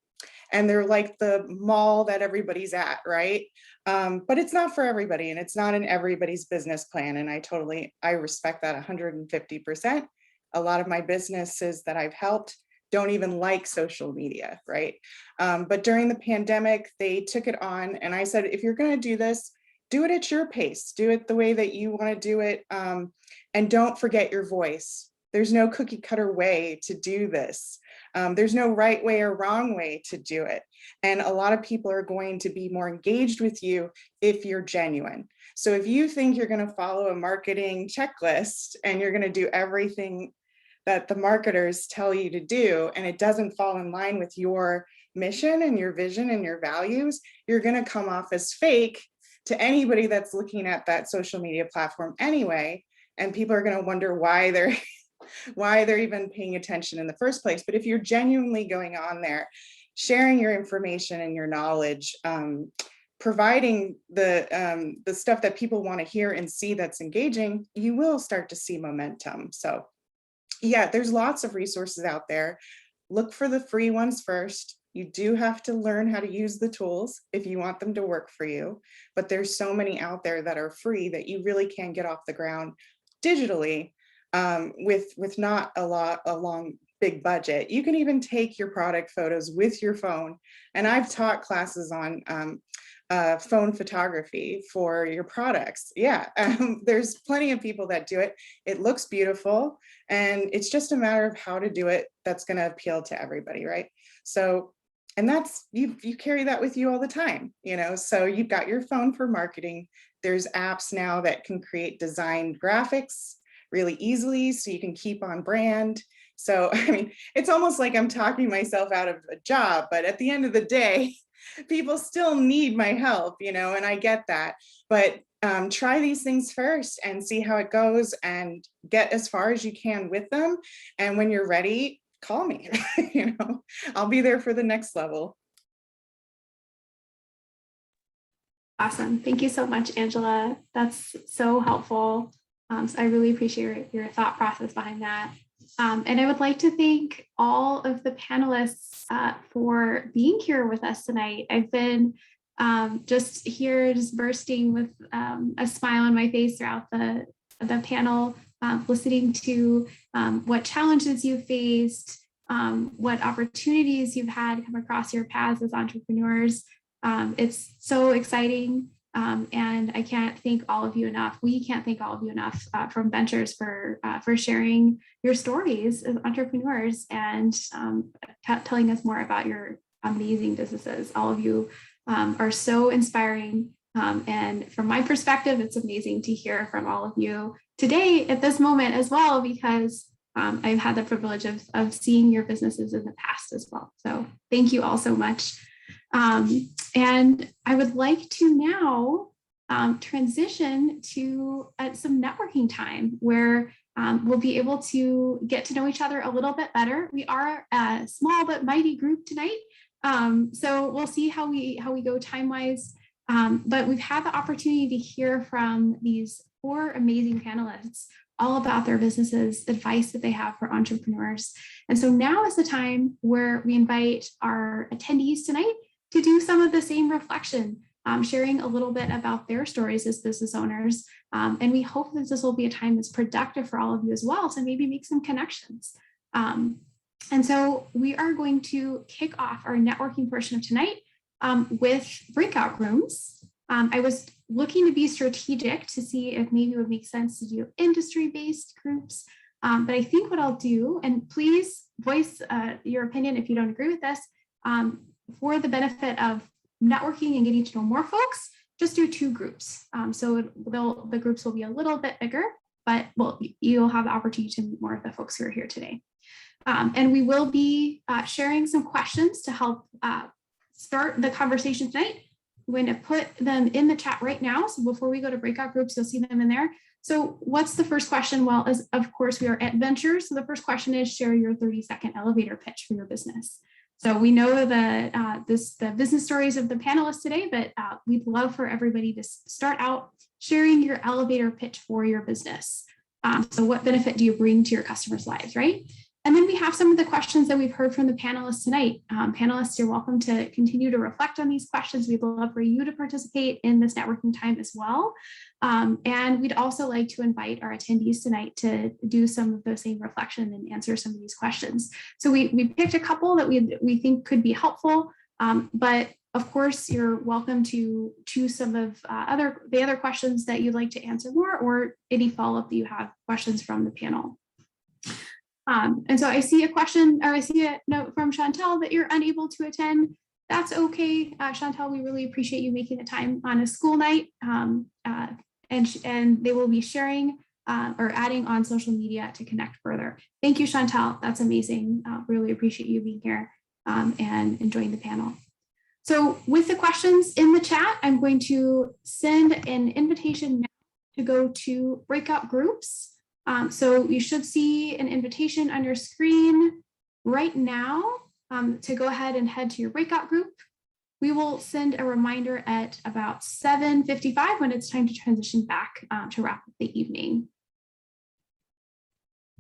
E: and they're like the mall that everybody's at, right? But it's not for everybody and it's not in everybody's business plan. And I respect that 150%. A lot of my businesses that I've helped don't even like social media, right? But during the pandemic, they took it on and I said, if you're gonna do this, do it at your pace, do it the way that you wanna do it, and don't forget your voice. There's no cookie cutter way to do this. There's no right way or wrong way to do it. And a lot of people are going to be more engaged with you if you're genuine. So if you think you're gonna follow a marketing checklist and you're gonna do everything that the marketers tell you to do, and it doesn't fall in line with your mission and your vision and your values, you're going to come off as fake to anybody that's looking at that social media platform anyway. And people are going to wonder why they're even paying attention in the first place. But if you're genuinely going on there, sharing your information and your knowledge, providing the stuff that people want to hear and see that's engaging, you will start to see momentum. So yeah, there's lots of resources out there. Look for the free ones first. You do have to learn how to use the tools if you want them to work for you, but there's so many out there that are free that you really can get off the ground digitally with not a long big budget. You can even take your product photos with your phone. And I've taught classes on phone photography for your products. Yeah, there's plenty of people that do it. It looks beautiful and it's just a matter of how to do it that's going to appeal to everybody, right? So, and that's, you carry that with you all the time, so you've got your phone for marketing. There's apps now that can create designed graphics really easily so you can keep on brand. So, I mean, it's almost like I'm talking myself out of a job, but at the end of the day, people still need my help, and I get that. But try these things first and see how it goes and get as far as you can with them. And when you're ready, call me. I'll be there for the next level.
F: Awesome. Thank you so much, Angela. That's so helpful. So I really appreciate your thought process behind that. And I would like to thank all of the panelists for being here with us tonight. I've been just bursting with a smile on my face throughout the panel, listening to what challenges you faced, what opportunities you've had come across your paths as entrepreneurs. It's so exciting. And I can't thank all of you enough. We can't thank all of you enough from Ventures for sharing your stories as entrepreneurs and telling us more about your amazing businesses. All of you are so inspiring. And from my perspective, it's amazing to hear from all of you today at this moment as well, because I've had the privilege of seeing your businesses in the past as well. So thank you all so much. And I would like to now transition to some networking time where we'll be able to get to know each other a little bit better. We are a small but mighty group tonight. So we'll see how we go time-wise. But we've had the opportunity to hear from these 4 amazing panelists all about their businesses, advice that they have for entrepreneurs. And so now is the time where we invite our attendees tonight to do some of the same reflection, sharing a little bit about their stories as business owners. And we hope that this will be a time that's productive for all of you as well, to maybe make some connections. And so we are going to kick off our networking portion of tonight with breakout rooms. I was looking to be strategic to see if maybe it would make sense to do industry-based groups. But I think what I'll do, and please voice your opinion if you don't agree with this, for the benefit of networking and getting to know more folks, just do 2 groups. So the groups will be a little bit bigger, but you'll have the opportunity to meet more of the folks who are here today. And we will be sharing some questions to help start the conversation tonight. I'm going to put them in the chat right now. So before we go to breakout groups, you'll see them in there. So what's the first question? Well, of course, we are at Ventures. So the first question is, share your 30-second elevator pitch for your business. So we know that the business stories of the panelists today, but we'd love for everybody to start out sharing your elevator pitch for your business. So what benefit do you bring to your customers' lives, right? And then we have some of the questions that we've heard from the panelists tonight. Panelists, you're welcome to continue to reflect on these questions. We'd love for you to participate in this networking time as well. And we'd also like to invite our attendees tonight to do some of the same reflection and answer some of these questions. So we picked a couple that we think could be helpful, but of course, you're welcome to choose some of the other questions that you'd like to answer more, or any follow-up that you have questions from the panel. And so I see a question, or I see a note from Chantel that you're unable to attend. That's okay, Chantel. We really appreciate you making the time on a school night, and they will be sharing or adding on social media to connect further. Thank you, Chantel. That's amazing. Really appreciate you being here and enjoying the panel. So with the questions in the chat, I'm going to send an invitation now to go to breakout groups. So you should see an invitation on your screen right now to go ahead and head to your breakout group. We will send a reminder at about 7:55 when it's time to transition back to wrap up the evening.